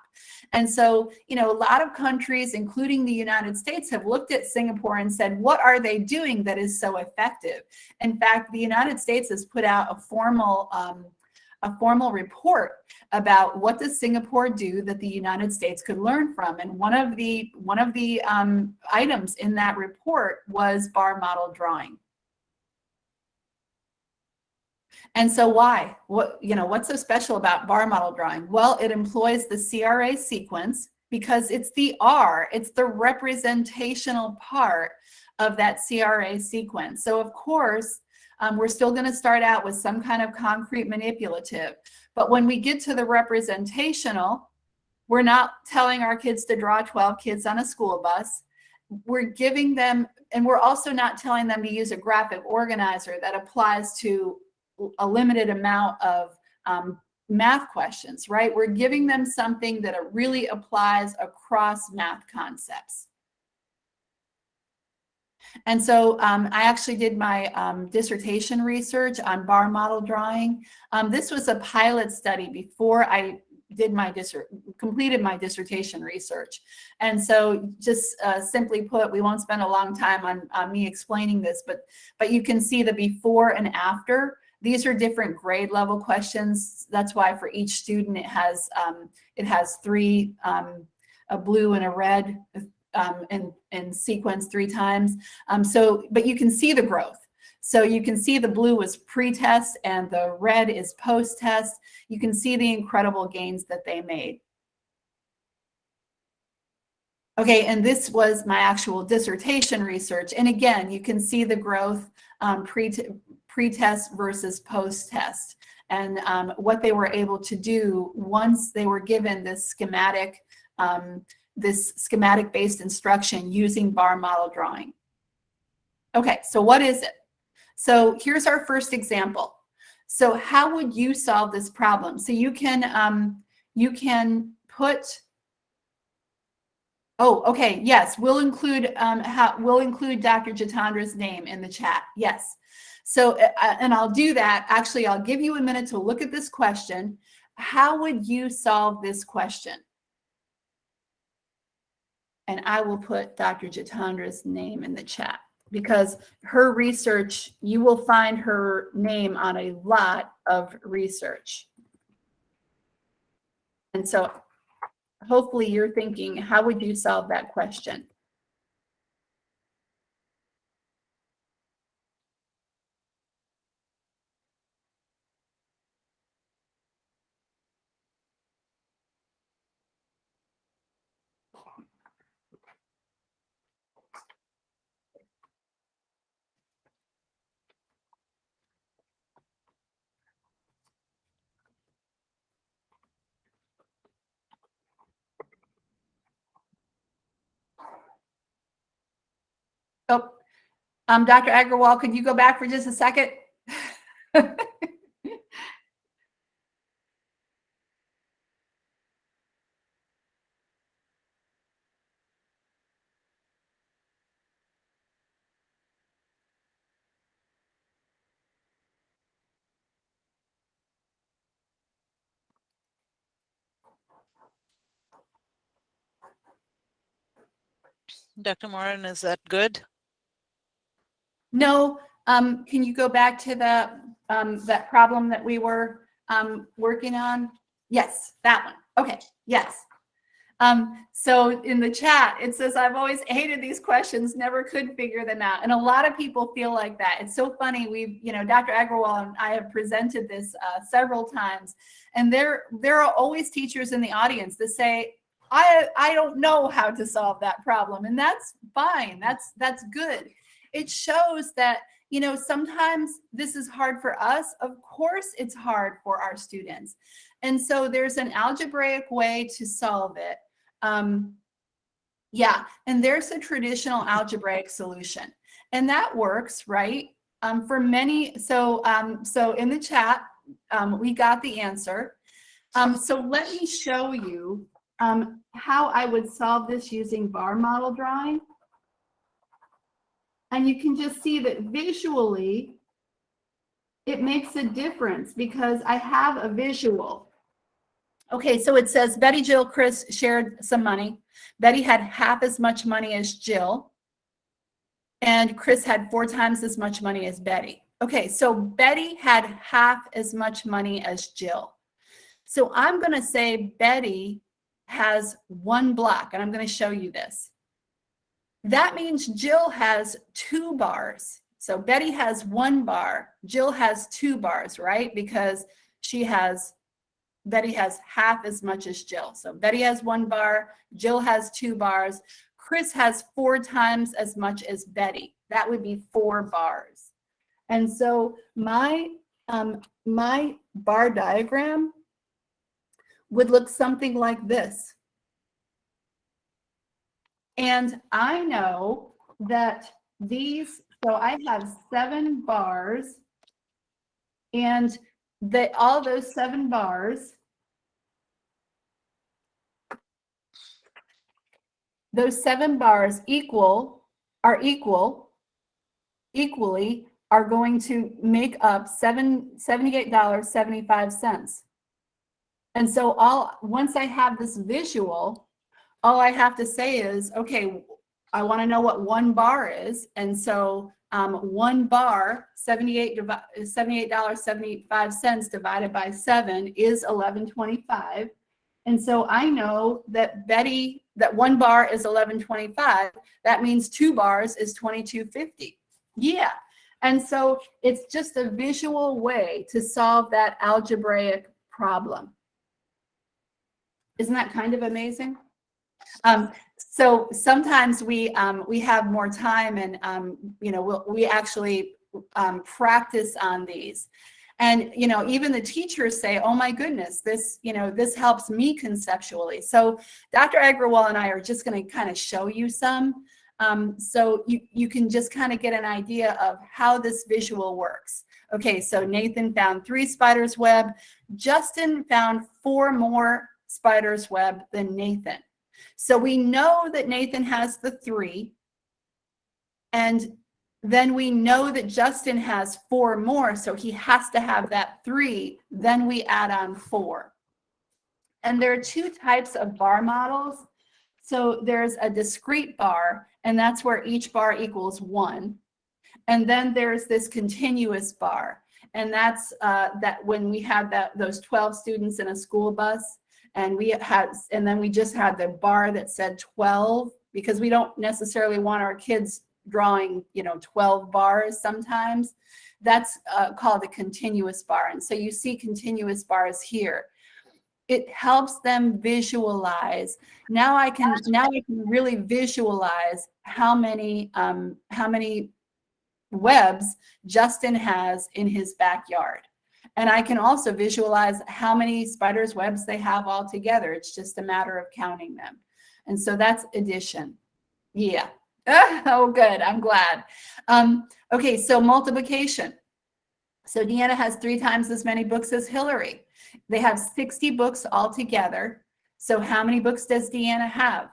And so, a lot of countries, including the United States, have looked at Singapore and said, what are they doing that is so effective? In fact, the United States has put out a formal report about what does Singapore do that the United States could learn from. And one of the items in that report was bar model drawing. And so why? What's so special about bar model drawing? Well, it employs the CRA sequence because it's the R, it's the representational part of that CRA sequence. So of course, we're still going to start out with some kind of concrete manipulative. But when we get to the representational, we're not telling our kids to draw 12 kids on a school bus. We're giving them, and we're also not telling them to use a graphic organizer that applies to a limited amount of math questions, right? We're giving them something that really applies across math concepts. And so I actually did my dissertation research on bar model drawing. This was a pilot study before I did my completed my dissertation research. And so just simply put, we won't spend a long time on me explaining this, but you can see the before and after. These are different grade level questions. That's why for each student it has 3, a blue and a red in sequence 3 times. But you can see the growth. So you can see the blue was pre-test and the red is post-test. You can see the incredible gains that they made. Okay, and this was my actual dissertation research. And again, you can see the growth pre-test versus post-test, and what they were able to do once they were given this schematic-based instruction using bar model drawing. Okay, so what is it? So here's our first example. So how would you solve this problem? So you can put, oh, okay, yes, we'll include Dr. Jitandra's name in the chat. Yes. So, and I'll do that. Actually, I'll give you a minute to look at this question. How would you solve this question? And I will put Dr. Jitandra's name in the chat, because her research, you will find her name on a lot of research. And so hopefully you're thinking, how would you solve that question? Oh, Dr. Agrawal, could you go back for just a second? Dr. Morin, is that good? No. Can you go back to the that problem that we were working on? Yes, that one. Okay. Yes. So in the chat, it says, I've always hated these questions, never could figure them out. And a lot of people feel like that. It's so funny. We've, Dr. Agrawal and I have presented this several times, and there are always teachers in the audience that say, I don't know how to solve that problem. And that's fine. That's good. It shows that, sometimes this is hard for us. Of course, it's hard for our students. And so there's an algebraic way to solve it. Yeah, and there's a traditional algebraic solution, and that works, right? For many, so in the chat, we got the answer. So let me show you how I would solve this using bar model drawing. And you can just see that visually, it makes a difference because I have a visual. Okay, so it says Betty, Jill, Chris shared some money. Betty had half as much money as Jill, and Chris had 4 times as much money as Betty. Okay, so Betty had half as much money as Jill. So I'm going to say Betty has 1 block, and I'm going to show you this. That means Jill has 2 bars. So Betty has 1 bar, Jill has 2 bars, right? Because Betty has half as much as Jill. So Betty has 1 bar, Jill has 2 bars. Chris has 4 times as much as Betty. That would be 4 bars. And so my bar diagram would look something like this. And I know that these, so I have 7 bars, and all those 7 bars, those 7 bars equally are going to make up $78.75. And so once I have this visual, all I have to say is, okay, I want to know what 1 bar is. And so 1 bar, $78.75 divided by 7 is $11.25. And so I know that that 1 bar is $11.25. That means 2 bars is $22.50. Yeah. And so it's just a visual way to solve that algebraic problem. Isn't that kind of amazing? So sometimes we have more time, and we actually practice on these. And even the teachers say, "Oh my goodness, this helps me conceptually." So Dr. Agrawal and I are just going to kind of show you some, so you can just kind of get an idea of how this visual works. Okay, so Nathan found 3 spiders web. Justin found 4 more spiders web than Nathan. So we know that Nathan has the 3, and then we know that Justin has 4 more, so he has to have that 3. Then we add on 4. And there are 2 types of bar models. So there's a discrete bar, and that's where each bar equals 1. And then there's this continuous bar, and that's that when we had those 12 students in a school bus, and then we just had the bar that said 12, because we don't necessarily want our kids drawing 12 bars sometimes. That's called a continuous bar. And so you see continuous bars here. It helps them visualize. Now I can really visualize how many webs Justin has in his backyard. And I can also visualize how many spiders' webs they have all together. It's just a matter of counting them. And so that's addition. Yeah. Oh, good. I'm glad. Okay, so multiplication. So Deanna has 3 times as many books as Hillary. They have 60 books altogether. So how many books does Deanna have?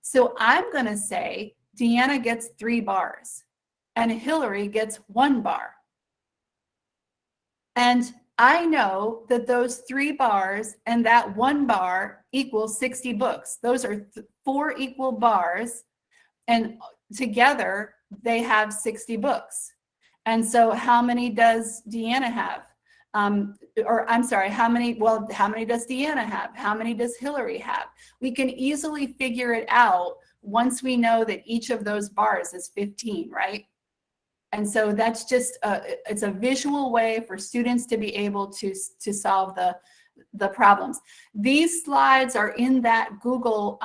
So I'm going to say Deanna gets 3 bars and Hillary gets 1 bar. And I know that those 3 bars and that 1 bar equals 60 books. Those are 4 equal bars, and together they have 60 books. And so how many does Deanna have? Or I'm sorry, how many does Deanna have? How many does Hillary have? We can easily figure it out once we know that each of those bars is 15, right? And so that's just it's a visual way for students to be able to solve the problems. These slides are in that Google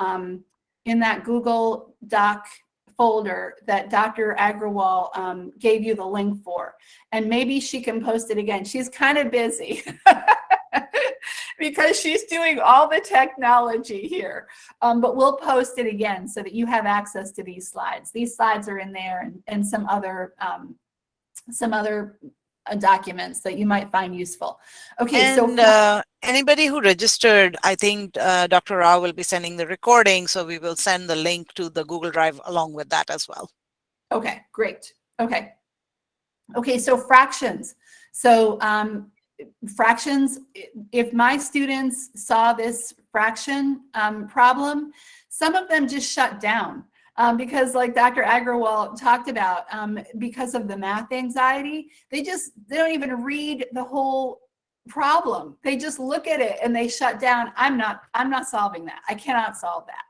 Doc folder that Dr. Agrawal gave you the link for. And maybe she can post it again. She's kind of busy because she's doing all the technology here. But we'll post it again so that you have access to these slides. These slides are in there, and some other documents that you might find useful. Okay, and so anybody who registered, I think Dr. Rao will be sending the recording, so we will send the link to the Google Drive along with that as well. Okay, great. Okay, so fractions. So fractions, if my students saw this fraction problem, some of them just shut down. Because like Dr. Agrawal talked about, because of the math anxiety, they don't even read the whole problem. They just look at it and they shut down. I'm not solving that. I cannot solve that.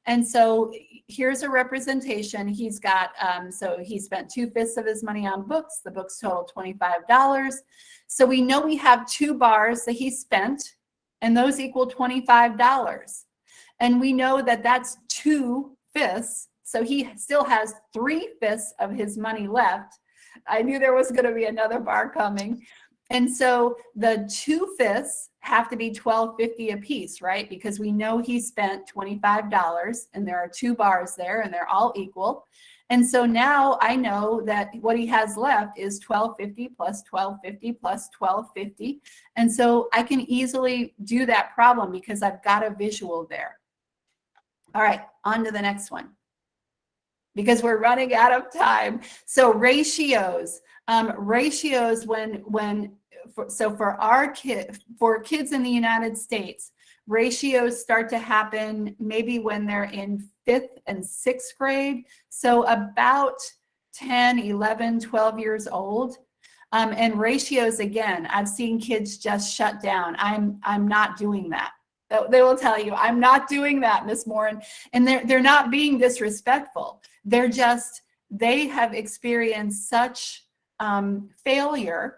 And so here's a representation. He's got, so he spent 2/5 of his money on books. The books total $25. So we know we have 2 bars that he spent, and those equal $25. And we know that that's 2 5/5. So he still has 3/5 of his money left. I knew there was going to be another bar coming. And so the 2/5 have to be $12.50 a piece, right? Because we know he spent $25 and there are 2 bars there and they're all equal. And so now I know that what he has left is $12.50 plus $12.50 plus $12.50. And so I can easily do that problem because I've got a visual there. All right, on to the next one, because we're running out of time. So ratios, for kids in the United States, ratios start to happen maybe when they're in 5th and 6th grade. So about 10, 11, 12 years old. And ratios, again, I've seen kids just shut down. I'm not doing that. They will tell you, I'm not doing that, Miss Morin. And they're not being disrespectful. They have experienced such failure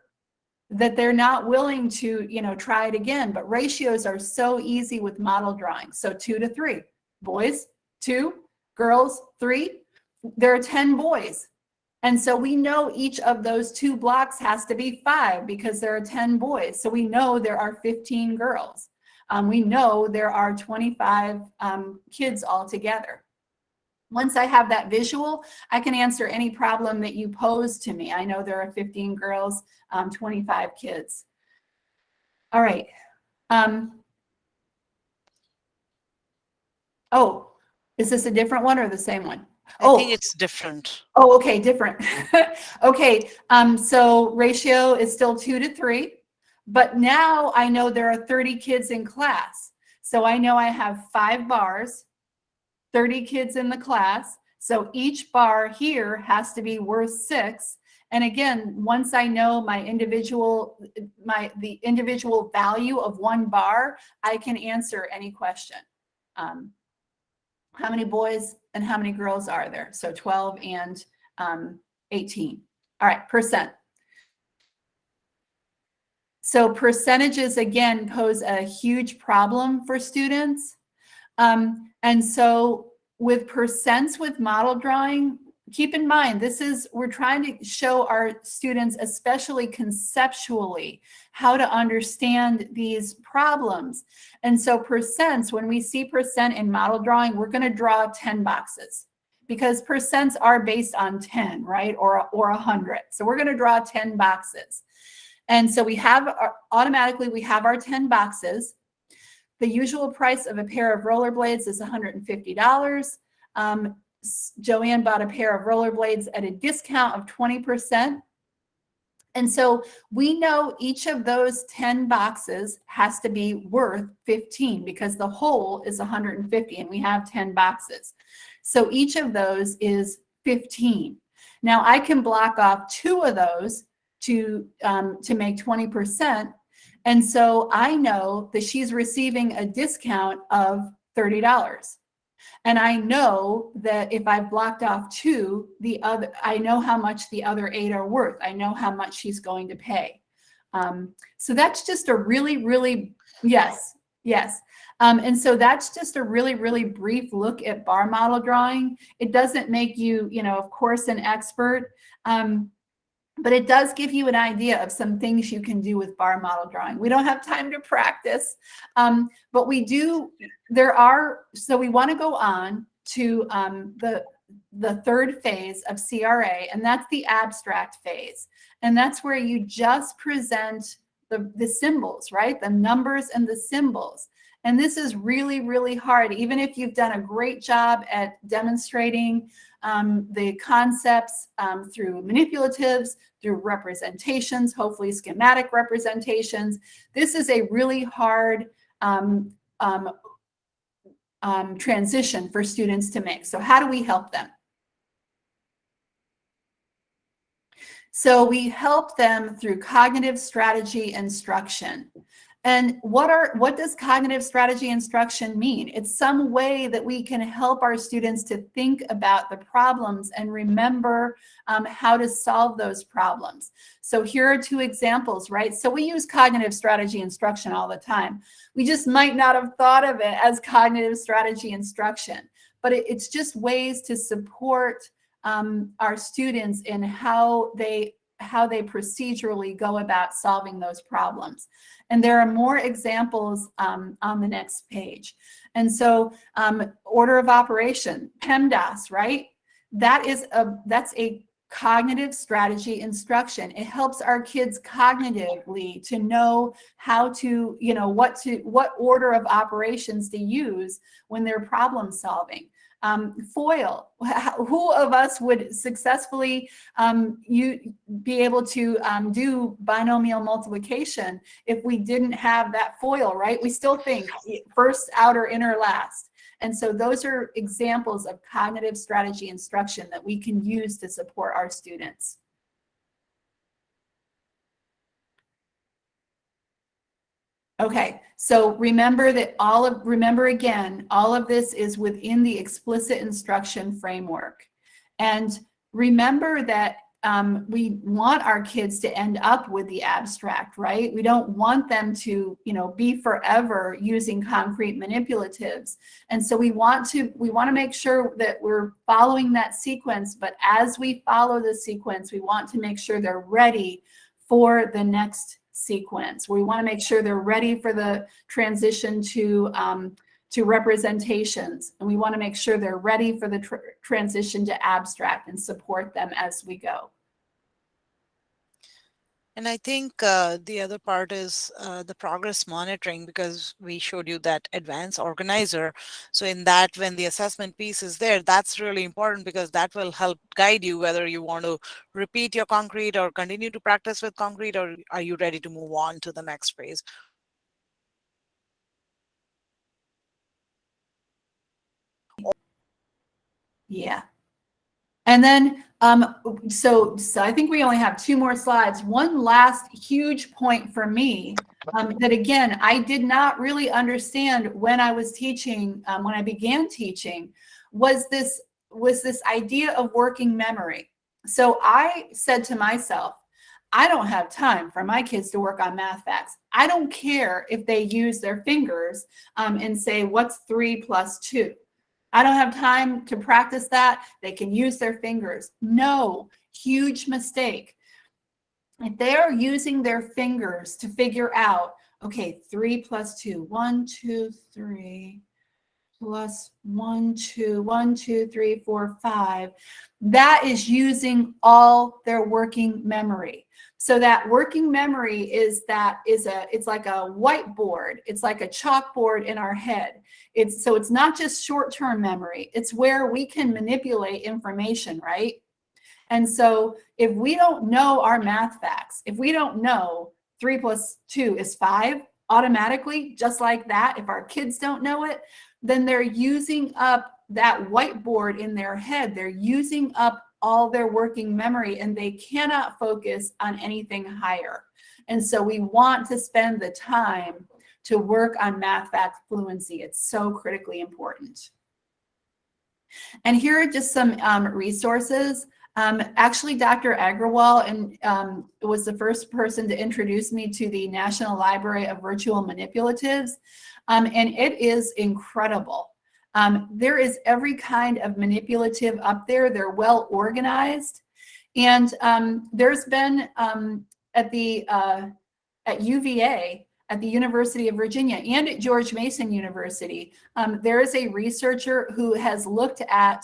that they're not willing to, try it again. But ratios are so easy with model drawing. So 2 to 3, boys 2, girls 3. There are 10 boys. And so we know each of those 2 blocks has to be 5 because there are 10 boys. So we know there are 15 girls. We know there are 25 kids altogether. Once I have that visual, I can answer any problem that you pose to me. I know there are 15 girls, 25 kids. All right. Oh, is this a different one or the same one? I think it's different. Oh, okay, different. Okay, so ratio is still 2 to 3, but now I know there are 30 kids in class. So I know I have 5 bars, 30 kids in the class. So each bar here has to be worth 6. And again, once I know the individual value of one bar, I can answer any question. How many boys and how many girls are there? So 12 and 18. All right, percent. So percentages, again, pose a huge problem for students. And so with percents with model drawing, keep in mind, we're trying to show our students, especially conceptually, how to understand these problems. And so percents, when we see percent in model drawing, we're going to draw 10 boxes because percents are based on 10, right? Or 100. So we're going to draw 10 boxes. And so automatically we have our 10 boxes. The usual price of a pair of rollerblades is $150. Joanne bought a pair of rollerblades at a discount of 20%. And so we know each of those 10 boxes has to be worth 15 because the whole is 150 and we have 10 boxes. So each of those is 15. Now I can block off 2 of those to make 20%. And so I know that she's receiving a discount of $30. And I know that if I've blocked off 2, I know how much the other 8 are worth. I know how much she's going to pay. So that's just a really, yes. And so that's just a really brief look at bar model drawing. It doesn't make you, of course, an expert. But it does give you an idea of some things you can do with bar model drawing. We don't have time to practice, but we do. So we want to go on to the 3rd phase of CRA, and that's the abstract phase. And that's where you just present the symbols, right? The numbers and the symbols. And this is really hard, even if you've done a great job at demonstrating the concepts through manipulatives, through representations, hopefully schematic representations. This is a really hard transition for students to make. So how do we help them? So we help them through cognitive strategy instruction. And what does cognitive strategy instruction mean? It's some way that we can help our students to think about the problems and remember how to solve those problems. So here are 2 examples, right? So we use cognitive strategy instruction all the time. We just might not have thought of it as cognitive strategy instruction. but it's just ways to support our students in how they procedurally go about solving those problems. And there are more examples on the next page. And so order of operation, PEMDAS, right? That's a cognitive strategy instruction. It helps our kids cognitively to know how to, what order of operations to use when they're problem solving. FOIL, who of us would successfully be able to do binomial multiplication if we didn't have that FOIL, right? We still think first, outer, inner, last. And so those are examples of cognitive strategy instruction that we can use to support our students. Okay, so remember that remember again, all of this is within the explicit instruction framework. And remember that we want our kids to end up with the abstract, right? We don't want them to, be forever using concrete manipulatives. And so we want to make sure that we're following that sequence, but as we follow the sequence, we want to make sure they're ready for the next sequence. We want to make sure they're ready for the transition to representations, and we want to make sure they're ready for the transition to abstract and support them as we go. And I think the other part is the progress monitoring, because we showed you that advanced organizer. So in that, when the assessment piece is there, that's really important, because that will help guide you whether you want to repeat your concrete or continue to practice with concrete, or are you ready to move on to the next phase. Yeah. And then, so I think we only have 2 more slides. One last huge point for me that, again, I did not really understand when I was teaching, when I began teaching, was this idea of working memory. So I said to myself, I don't have time for my kids to work on math facts. I don't care if they use their fingers and say, what's 3 plus 2? I don't have time to practice that. They can use their fingers. No, huge mistake. If they are using their fingers to figure out, okay, 3 plus 2, 1, 2, 3, plus 1, 2, 1, 2, 3, 4, 5, that is using all their working memory. So that working memory it's like a whiteboard. It's like a chalkboard in our head. So it's not just short-term memory. It's where we can manipulate information, right? And so if we don't know our math facts, if we don't know 3 plus 2 is 5 automatically, just like that, if our kids don't know it, then they're using up that whiteboard in their head. They're using up all their working memory, and they cannot focus on anything higher. And so we want to spend the time to work on math fact fluency. It's so critically important. And here are just some resources. Actually, Dr. Agrawal was the first person to introduce me to the National Library of Virtual Manipulatives, and it is incredible. There is every kind of manipulative up there. They're well organized. And there's been at UVA, at the University of Virginia, and at George Mason University, there is a researcher who has looked at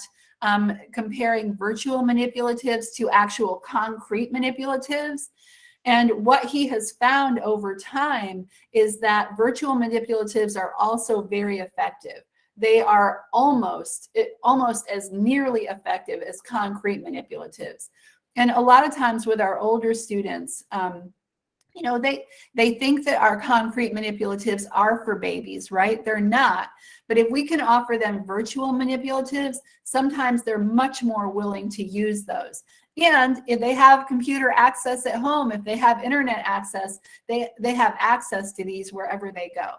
comparing virtual manipulatives to actual concrete manipulatives. And what he has found over time is that virtual manipulatives are also very effective. They are almost as nearly effective as concrete manipulatives. And a lot of times with our older students, they think that our concrete manipulatives are for babies, right? They're not. But if we can offer them virtual manipulatives, sometimes they're much more willing to use those. And if they have computer access at home, if they have internet access, they have access to these wherever they go.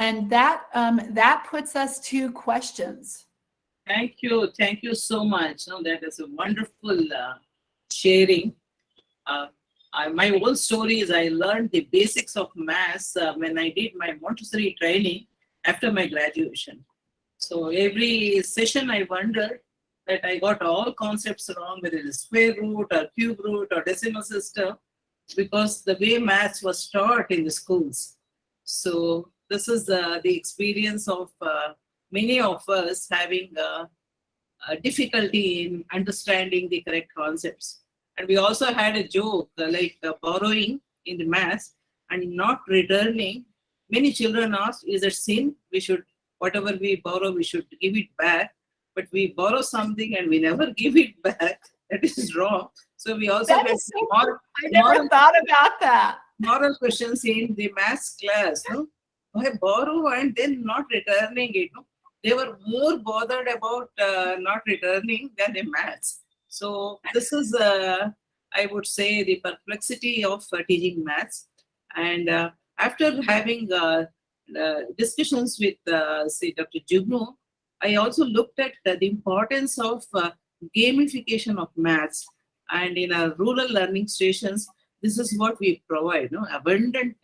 And that puts us to questions. Thank you so much. No, that is a wonderful sharing. My whole story is I learned the basics of maths when I did my Montessori training, after my graduation. So every session I wondered that I got all concepts wrong, whether it is square root or cube root or decimal system, because the way maths was taught in the schools. So this is the experience of many of us having difficulty in understanding the correct concepts. And we also had a joke like borrowing in the maths and not returning. Many children asked, is it sin? We should, whatever we borrow, we should give it back. But we borrow something and we never give it back. That is wrong. So we also That get is so I never moral, thought about that. moral questions in the maths class. No? Why borrow and then not returning it? No? They were more bothered about not returning than the maths. So this is, I would say, the perplexity of teaching maths. And after having discussions with, say, Dr. Jugnu, I also looked at the importance of gamification of maths. And in our rural learning stations, this is what we provide, no? Abundant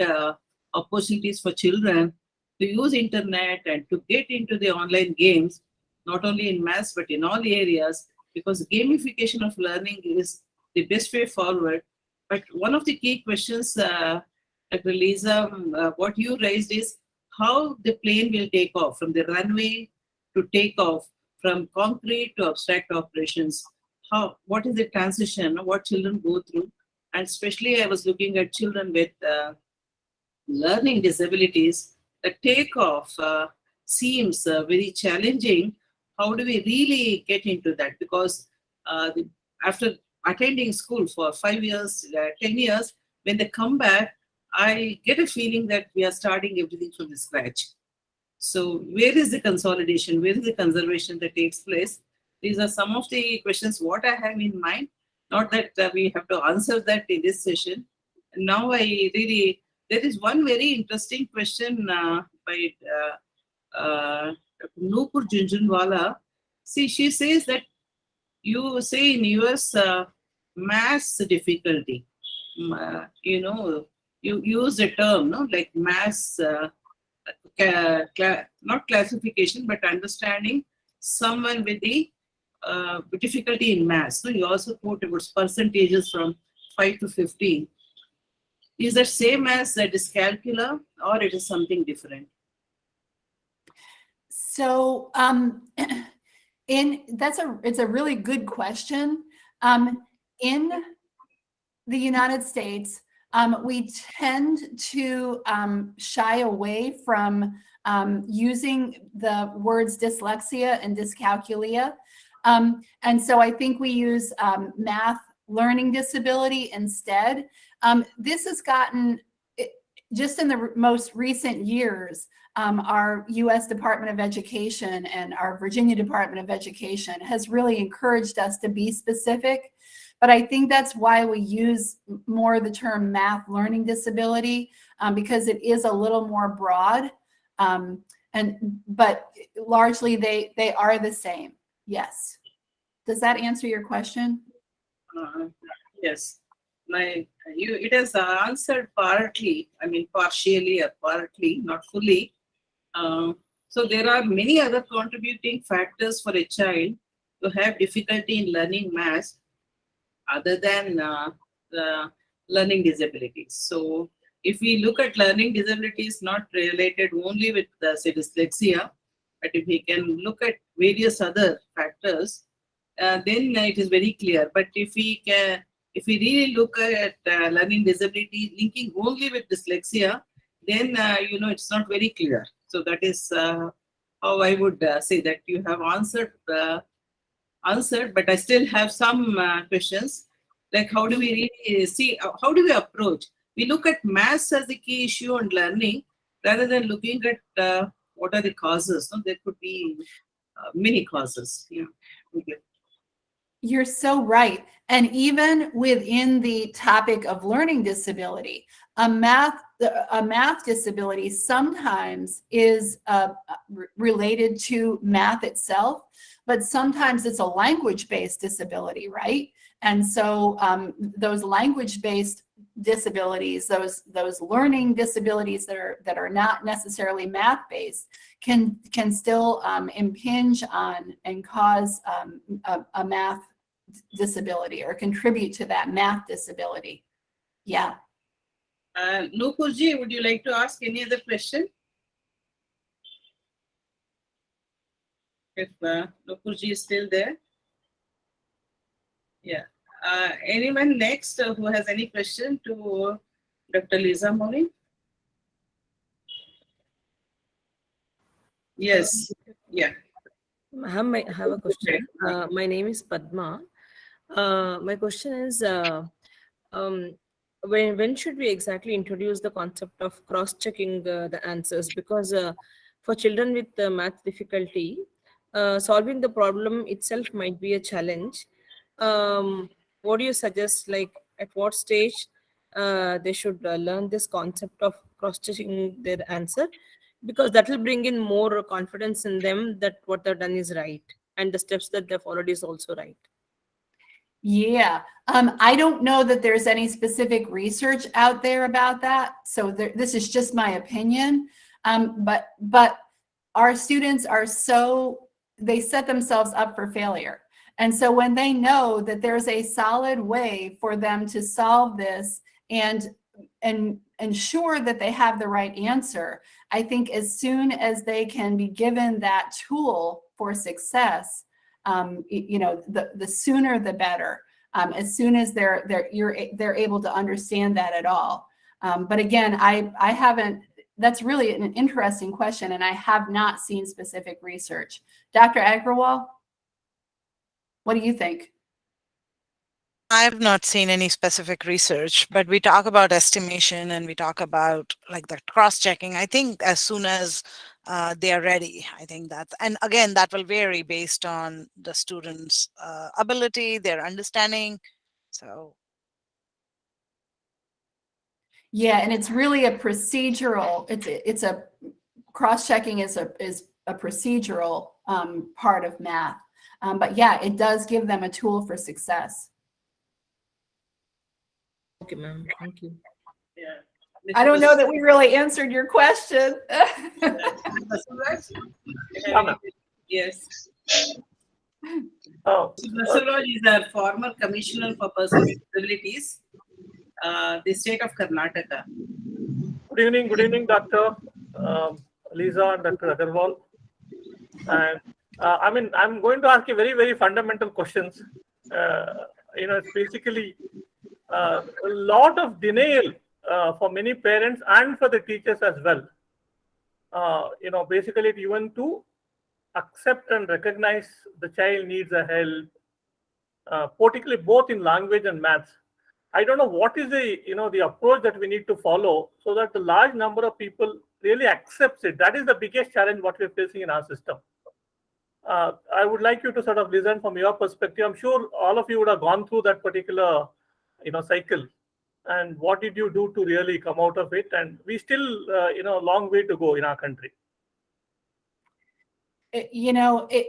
opportunities for children to use internet and to get into the online games, not only in maths, but in all areas, because gamification of learning is the best way forward. But one of the key questions, Dr. Lisa, what you raised is how the plane will take off from the runway to take off, from concrete to abstract operations. What is the transition, what children go through? And especially I was looking at children with learning disabilities. The takeoff seems very challenging. How do we really get into that? Because after attending school for 5 years, 10 years, when they come back, I get a feeling that we are starting everything from the scratch. So where is the consolidation? Where is the conservation that takes place? These are some of the questions what I have in mind. Not that we have to answer that in this session. Now I really, there is one very interesting question by Nupur Junjunwala. See, she says that you say in US mass difficulty. You know, you use a term, no, like mass, not classification, but understanding someone with the difficulty in maths. So you also quote about percentages from 5 to 15. Is that same as dyscalculia or it is something different? So it's a really good question. In the United States, we tend to shy away from using the words dyslexia and dyscalculia. And so I think we use math learning disability instead. This has gotten, just in the most recent years, our U.S. Department of Education and our Virginia Department of Education has really encouraged us to be specific. But I think that's why we use more the term math learning disability, because it is a little more broad. But largely they are the same. Yes. Does that answer your question? Yes. It has answered partly, I mean, partially or partly, not fully. So there are many other contributing factors for a child to have difficulty in learning maths other than the learning disabilities. So if we look at learning disabilities not related only with say dyslexia, but if we can look at various other factors, then it is very clear. But if we really look at learning disability linking only with dyslexia, then it's not very clear. So that is how I would say that you have answered, but I still have some questions. Like how do we really see, how do we approach? We look at maths as the key issue on learning rather than looking at what are the causes. So there could be many causes. Yeah. Okay. You're so right. And even within the topic of learning disability, a math disability sometimes is related to math itself. but sometimes it's a language-based disability, right? And so those language-based disabilities, those learning disabilities that are not necessarily math-based, can still impinge on and cause a math disability or contribute to that math disability. Yeah. Nupurji, would you like to ask any other question? If Nupurji is still there. Yeah. Anyone next who has any question to Dr. Lisa Morin? Yes. Yeah. I have a question. My name is Padma. My question is, when should we exactly introduce the concept of cross-checking the answers? Because for children with math difficulty, solving the problem itself might be a challenge. What do you suggest, like at what stage they should learn this concept of cross-checking their answer? Because that will bring in more confidence in them that what they've done is right and the steps that they've followed is also right. Yeah, I don't know that there's any specific research out there about that. So this is just my opinion. But our students are they set themselves up for failure. And so when they know that there's a solid way for them to solve this and ensure that they have the right answer, I think as soon as they can be given that tool for success, the sooner the better. As soon as they're able to understand that at all. But again, I haven't. That's really an interesting question, and I have not seen specific research. Dr. Agrawal, what do you think? I've not seen any specific research, but we talk about estimation and we talk about like the cross-checking. I think as soon as they are ready, I think that, and again, that will vary based on the student's ability, their understanding. So. Yeah, and it's really a procedural. It's a cross-checking is a procedural part of math. But yeah, it does give them a tool for success. Okay, ma'am. Thank you. Yeah. I don't know that we really answered your question. Yes. Oh, Basuraj is a former commissioner for persons with disabilities, the state of Karnataka. good evening, Dr. Lisa and Dr. Agarwal. And I'm going to ask you very, very fundamental questions. It's basically a lot of denial for many parents and for the teachers as well. Basically even to accept and recognize the child needs a help, particularly both in language and maths. I don't know what is the approach that we need to follow so that the large number of people really accepts it. That is the biggest challenge what we're facing in our system. I would like you to sort of listen from your perspective. I'm sure all of you would have gone through that particular cycle. And what did you do to really come out of it? And we still a long way to go in our country. And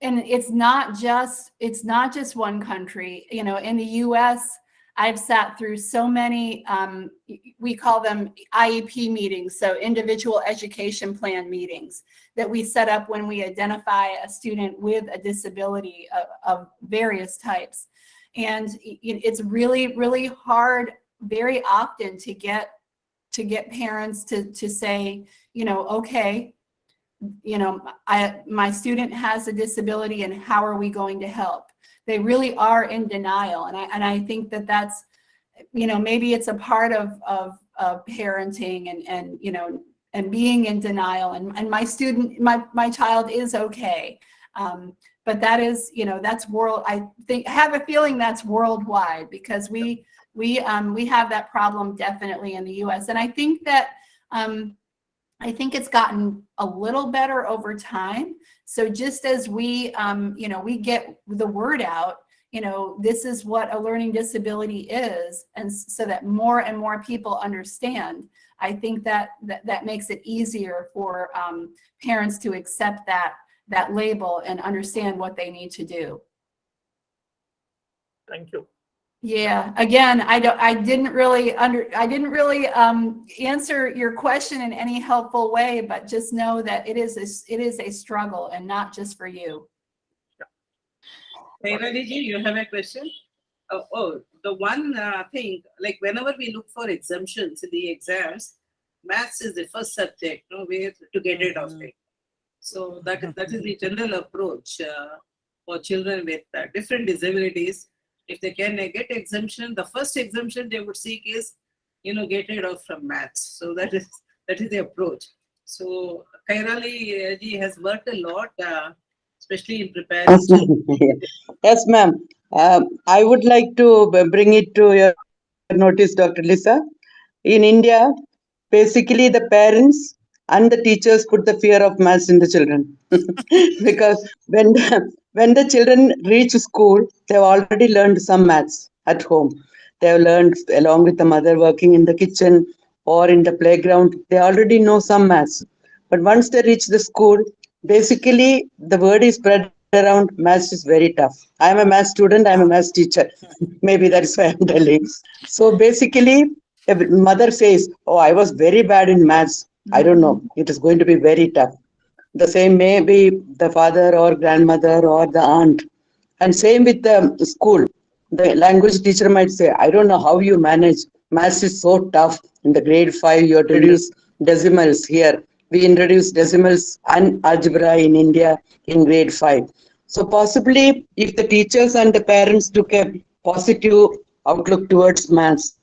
it's not just one country. In the US, I've sat through so many, we call them IEP meetings, so individual education plan meetings that we set up when we identify a student with a disability of various types. And it's really, really hard very often to get parents to say, okay, my student has a disability and how are we going to help? They really are in denial. And I think that's, maybe it's a part of parenting and being in denial. And my child is okay. But that is, that's I have a feeling that's worldwide because we have that problem definitely in the US. And I think that, I think it's gotten a little better over time. So just as we get the word out, this is what a learning disability is, and so that more and more people understand, I think that makes it easier for parents to accept that that label and understand what they need to do. Thank you. Yeah, again, I didn't really answer your question in any helpful way, but just know that it is a struggle, and not just for you. Kairali ji, you have a question? The one thing, like whenever we look for exemptions in the exams, maths is the first subject, no way to get rid of it. So that is the general approach for children with different disabilities. If they can get exemption, the first exemption they would seek is, get rid of from maths. So that is the approach. So Kairali ji has worked a lot, especially in preparing. Yes, ma'am. Yes, ma'am. I would like to bring it to your notice, Dr. Lisa. In India, basically the parents and the teachers put the fear of maths in the children. Because when the children reach school, they've already learned some maths at home. They have learned along with the mother working in the kitchen or in the playground. They already know some maths. But once they reach the school, basically the word is spread around maths is very tough. I am a maths student, I am a maths teacher. Maybe that's why I'm telling. So basically, a mother says, "Oh, I was very bad in maths. I don't know. It is going to be very tough." The same may be the father or grandmother or the aunt. And same with the school. The language teacher might say, "I don't know how you manage. Maths is so tough. In the grade 5, you introduce decimals here. We introduce decimals and algebra in India in grade 5. So possibly if the teachers and the parents took a positive outlook towards maths,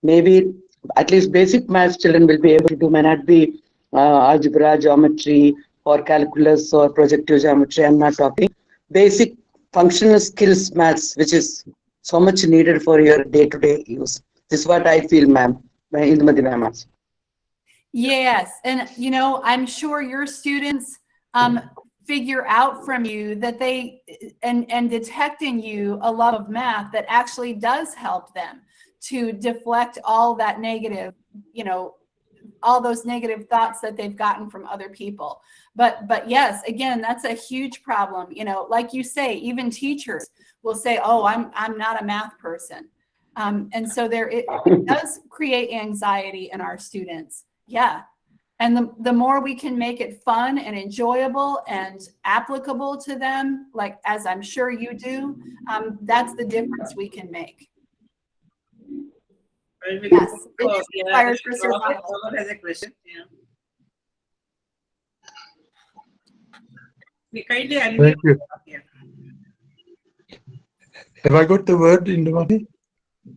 maybe at least basic maths children will be able to do, may not be algebra, geometry, or calculus or projective geometry. I'm not talking basic functional skills maths, which is so much needed for your day-to-day use. This is what I feel, ma'am. Indumati ma'am. Yes, and I'm sure your students figure out from you that they and detect in you a love of math that actually does help them to deflect all that negative, all those negative thoughts that they've gotten from other people. But yes, again, that's a huge problem. Like you say, even teachers will say, "Oh, I'm not a math person," and so it does create anxiety in our students. Yeah. And the more we can make it fun and enjoyable and applicable to them, like as I'm sure you do, that's the difference we can make. Yes, it is required for survival. Someone has a question. Yeah. We kindly unmute. Thank you. Yeah. Have I got the word, Indumati?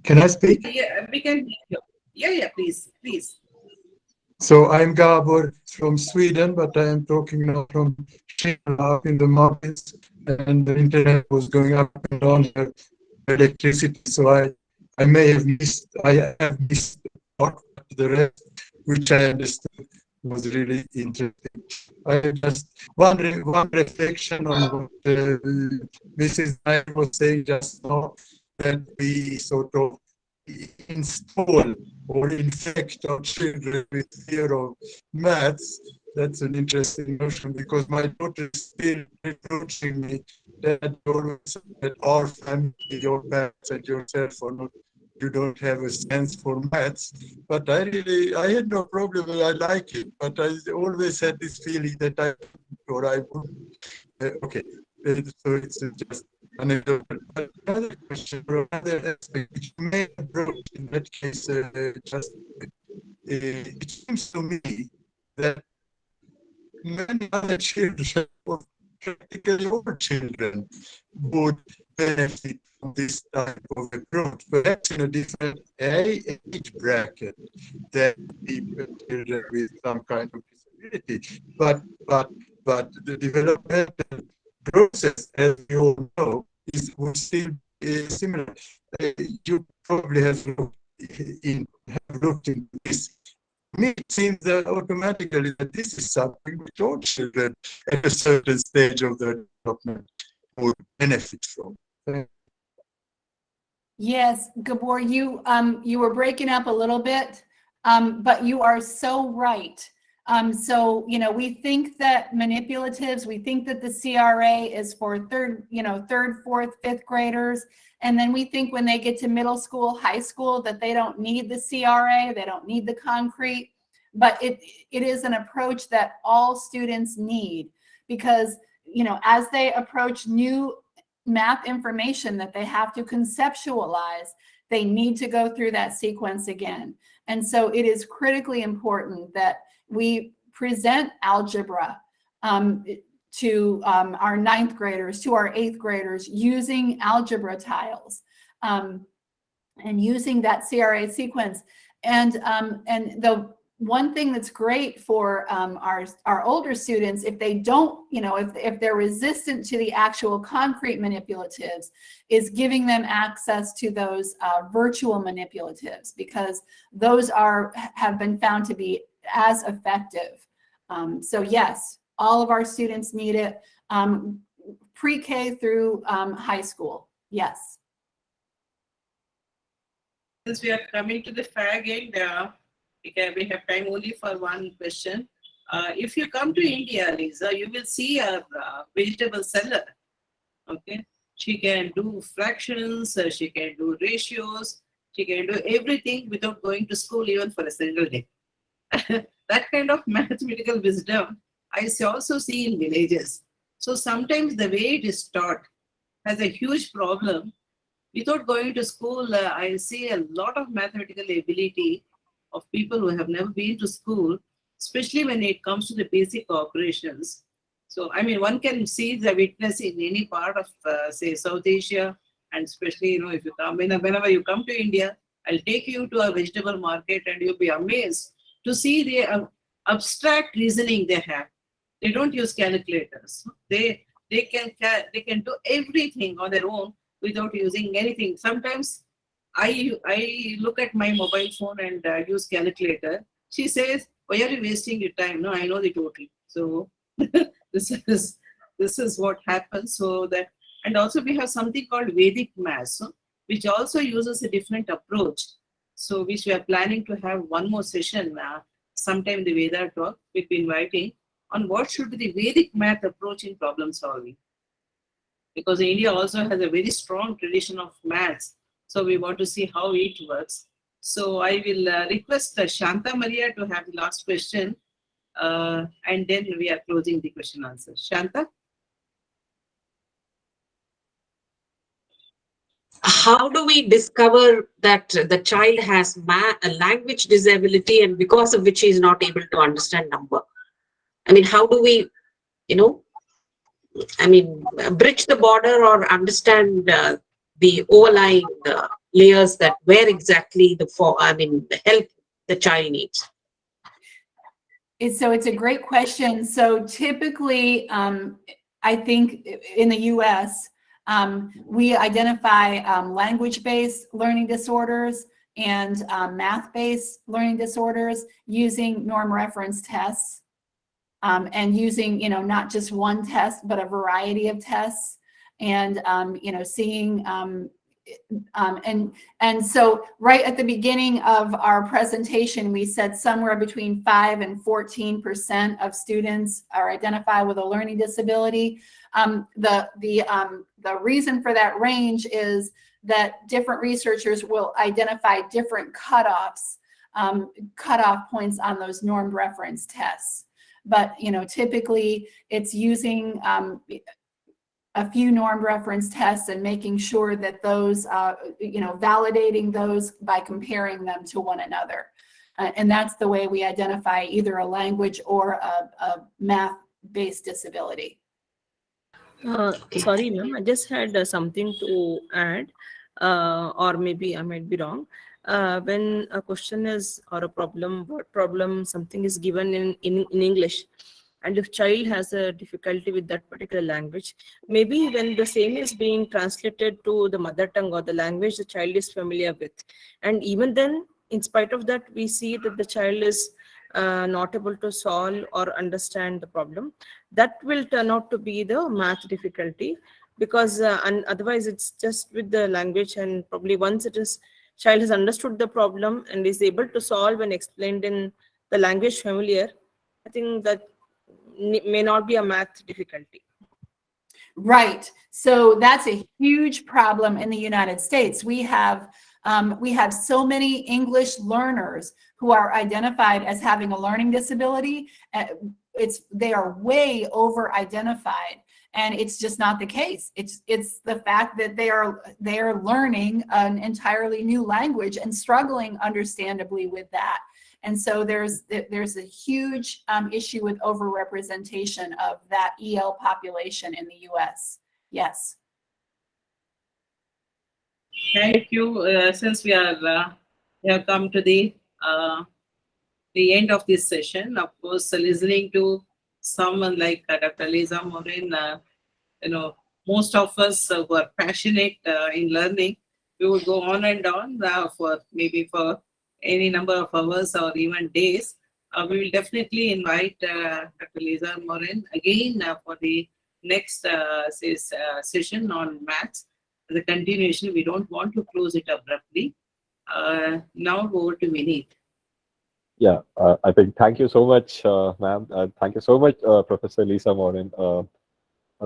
Can I speak? Yeah, we can. Yeah, please. So I'm Gabor from Sweden, but I am talking now from Shimla in the mountains, and the internet was going up and down here, electricity. So I have missed part, but the rest, which I understood, was really interesting. I have just one reflection on what Mrs. Nair was saying just now, that we sort of install or infect our children with fear of maths. That's an interesting notion, because my daughter is still reproaching me that our family, your parents and yourself are not, you don't have a sense for maths. But I had no problem, I like it, but I always had this feeling that I would. Okay, so it's just anecdotal. But another question, or another aspect, which you may have brought in that case, it seems to me that many other children, or practically all children, would benefit from this type of approach, perhaps in a different age bracket than people, children with some kind of disability. But the developmental process, as you all know, will still be similar. You probably have looked into this. To me, it seems automatically that this is something which all children at a certain stage of their development would benefit from. Yes, Gabor, you were breaking up a little bit, but you are so right. So, we think that manipulatives, we think that the CRA is for third, fourth, fifth graders. And then we think when they get to middle school, high school, that they don't need the CRA, they don't need the concrete. But it is an approach that all students need, because, as they approach new math information that they have to conceptualize, they need to go through that sequence again. And so it is critically important that we present algebra to our ninth graders, to our eighth graders, using algebra tiles and using that CRA sequence. And the one thing that's great for our older students, if they don't, if they're resistant to the actual concrete manipulatives, is giving them access to those virtual manipulatives, because those have been found to be as effective. So yes, all of our students need it, pre-K through high school. Yes. Since we are coming to the fag end, we have time only for one question. If you come to India, Lisa, you will see a vegetable seller. Okay, she can do fractions, she can do ratios, she can do everything without going to school even for a single day. That kind of mathematical wisdom I also see in villages. So sometimes the way it is taught has a huge problem. Without going to school, I see a lot of mathematical ability of people who have never been to school, especially when it comes to the basic operations. So, I mean, one can see the witness in any part of, say, South Asia, and especially, if you come, whenever you come to India, I'll take you to a vegetable market and you'll be amazed to see the abstract reasoning they have. They don't use calculators. They can do everything on their own without using anything. Sometimes I look at my mobile phone and use calculator. She says, "Why are you wasting your time?" No, I know the total. So this is what happens. So that, and also we have something called Vedic maths, which also uses a different approach. So which we are planning to have one more session sometime in the Veda talk. We'll be inviting on what should be the Vedic math approach in problem solving. Because India also has a very strong tradition of maths. So we want to see how it works. So I will request Shanta Maria to have the last question. And then we are closing the question answer. Shanta? How do we discover that the child has a language disability and because of which he is not able to understand number? I mean, how do we, bridge the border or understand the overlying layers that where exactly the help the child needs? So it's a great question. So typically, I think in the US, we identify language-based learning disorders and math-based learning disorders using norm reference tests. And using, not just one test, but a variety of tests, and, seeing, and so right at the beginning of our presentation, we said somewhere between 5 and 14% of students are identified with a learning disability. The reason for that range is that different researchers will identify different cutoff points on those norm reference tests. But, typically it's using a few norm reference tests and making sure that those, validating those by comparing them to one another. And that's the way we identify either a language or a math-based disability. Sorry, ma'am, I just had something to add, or maybe I might be wrong. When a question is or a problem, what problem, something is given in English, and if child has a difficulty with that particular language, maybe when the same is being translated to the mother tongue or the language the child is familiar with, and even then, in spite of that, we see that the child is not able to solve or understand the problem, that will turn out to be the math difficulty, because and otherwise it's just with the language, and probably once it is child has understood the problem and is able to solve and explained in the language familiar, I think that may not be a math difficulty. Right. So that's a huge problem in the United States. We have so many English learners who are identified as having a learning disability. They are way over identified, and it's just not the case. It's the fact that they are learning an entirely new language and struggling understandably with that. And so there's a huge issue with overrepresentation of that EL population in the US. Yes. Thank you. Since we have come to the end of this session, of course, listening to someone like Dr. Lisa Morin, most of us who are passionate in learning, we would go on and on for any number of hours or even days. We will definitely invite Dr. Lisa Morin again for the next session on maths. The continuation, we don't want to close it abruptly. Now over to V.E.D.A. Yeah, I think thank you so much, ma'am. Thank you so much, Professor Lisa Morin.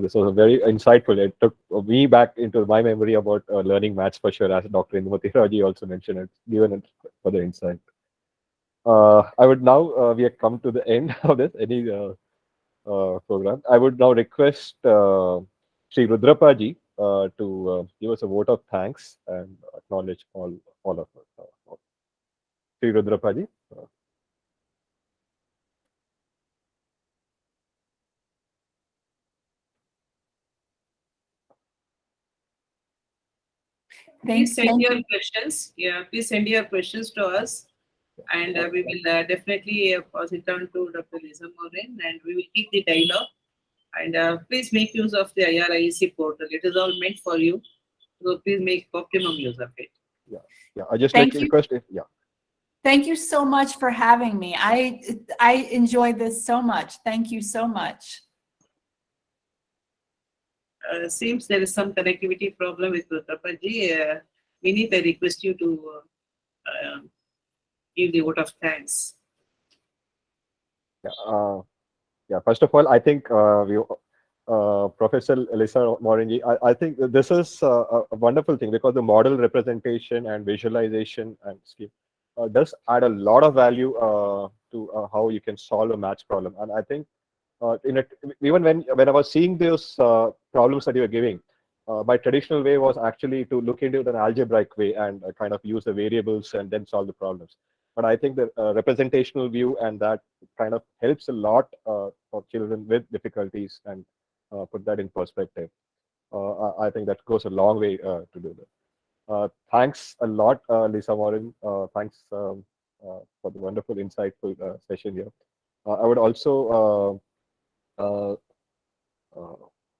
This was a very insightful. It took me back into my memory about learning maths for sure, as Dr. Indumati Raji also mentioned it, given it further insight. I would now, we have come to the end of this program. I would now request Sri Rudrapaji to give us a vote of thanks and acknowledge all of us. Sri Rudrapaji. Please send your questions. Yeah, please send your questions to us, and we will definitely pass it on to Dr. Lisa Morin, and we will keep the dialogue. And please make use of the IRIEC portal. It is all meant for you, so please make optimum use of it. Yeah. I just like to request it. Yeah. Thank you so much for having me. I enjoyed this so much. Thank you so much. Seems there is some connectivity problem with Rudrapaji. We need to request you to give the vote of thanks. Yeah. First of all, I think Professor Lisa Morin, I think this is a wonderful thing, because the model representation and visualization and scheme does add a lot of value to how you can solve a maths problem. And I think even when I was seeing those problems that you were giving, my traditional way was actually to look into it in an algebraic way and kind of use the variables and then solve the problems. But I think the representational view and that kind of helps a lot for children with difficulties and put that in perspective. I think that goes a long way to do that. Thanks a lot, Lisa Morin. Thanks for the wonderful, insightful session here. I would also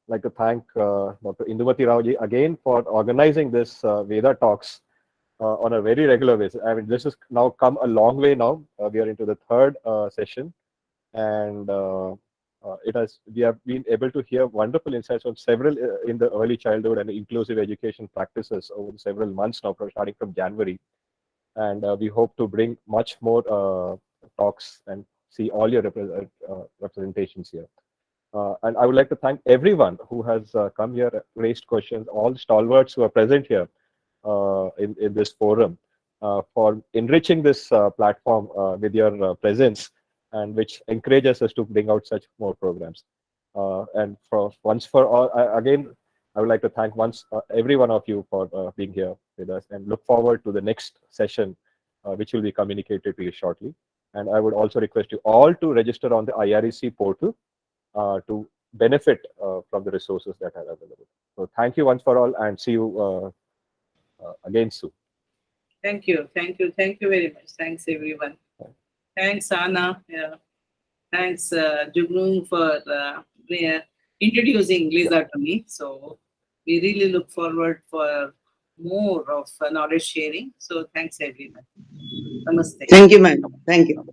like to thank Dr. Indumati Raoji again for organizing this V.E.D.A talks on a very regular basis. I mean, this has now come a long way now. We are into the third session, and we have been able to hear wonderful insights on several in the early childhood and inclusive education practices over several months now, starting from January. And we hope to bring much more talks and see all your representations here. And I would like to thank everyone who has come here, raised questions, all the stalwarts who are present here in this forum for enriching this platform with your presence, and which encourages us to bring out such more programs. And once for all, again, I would like to thank every one of you for being here with us, and look forward to the next session, which will be communicated to you shortly. And I would also request you all to register on the IRIC portal to benefit from the resources that are available. So thank you once for all, and see you again soon. Thank you very much. Thanks everyone. Thanks Anna. Yeah. Thanks Jugnung for introducing Lisa to me. So we really look forward for more of knowledge sharing. So thanks everyone. Namaste. Thank you, ma'am. Thank you.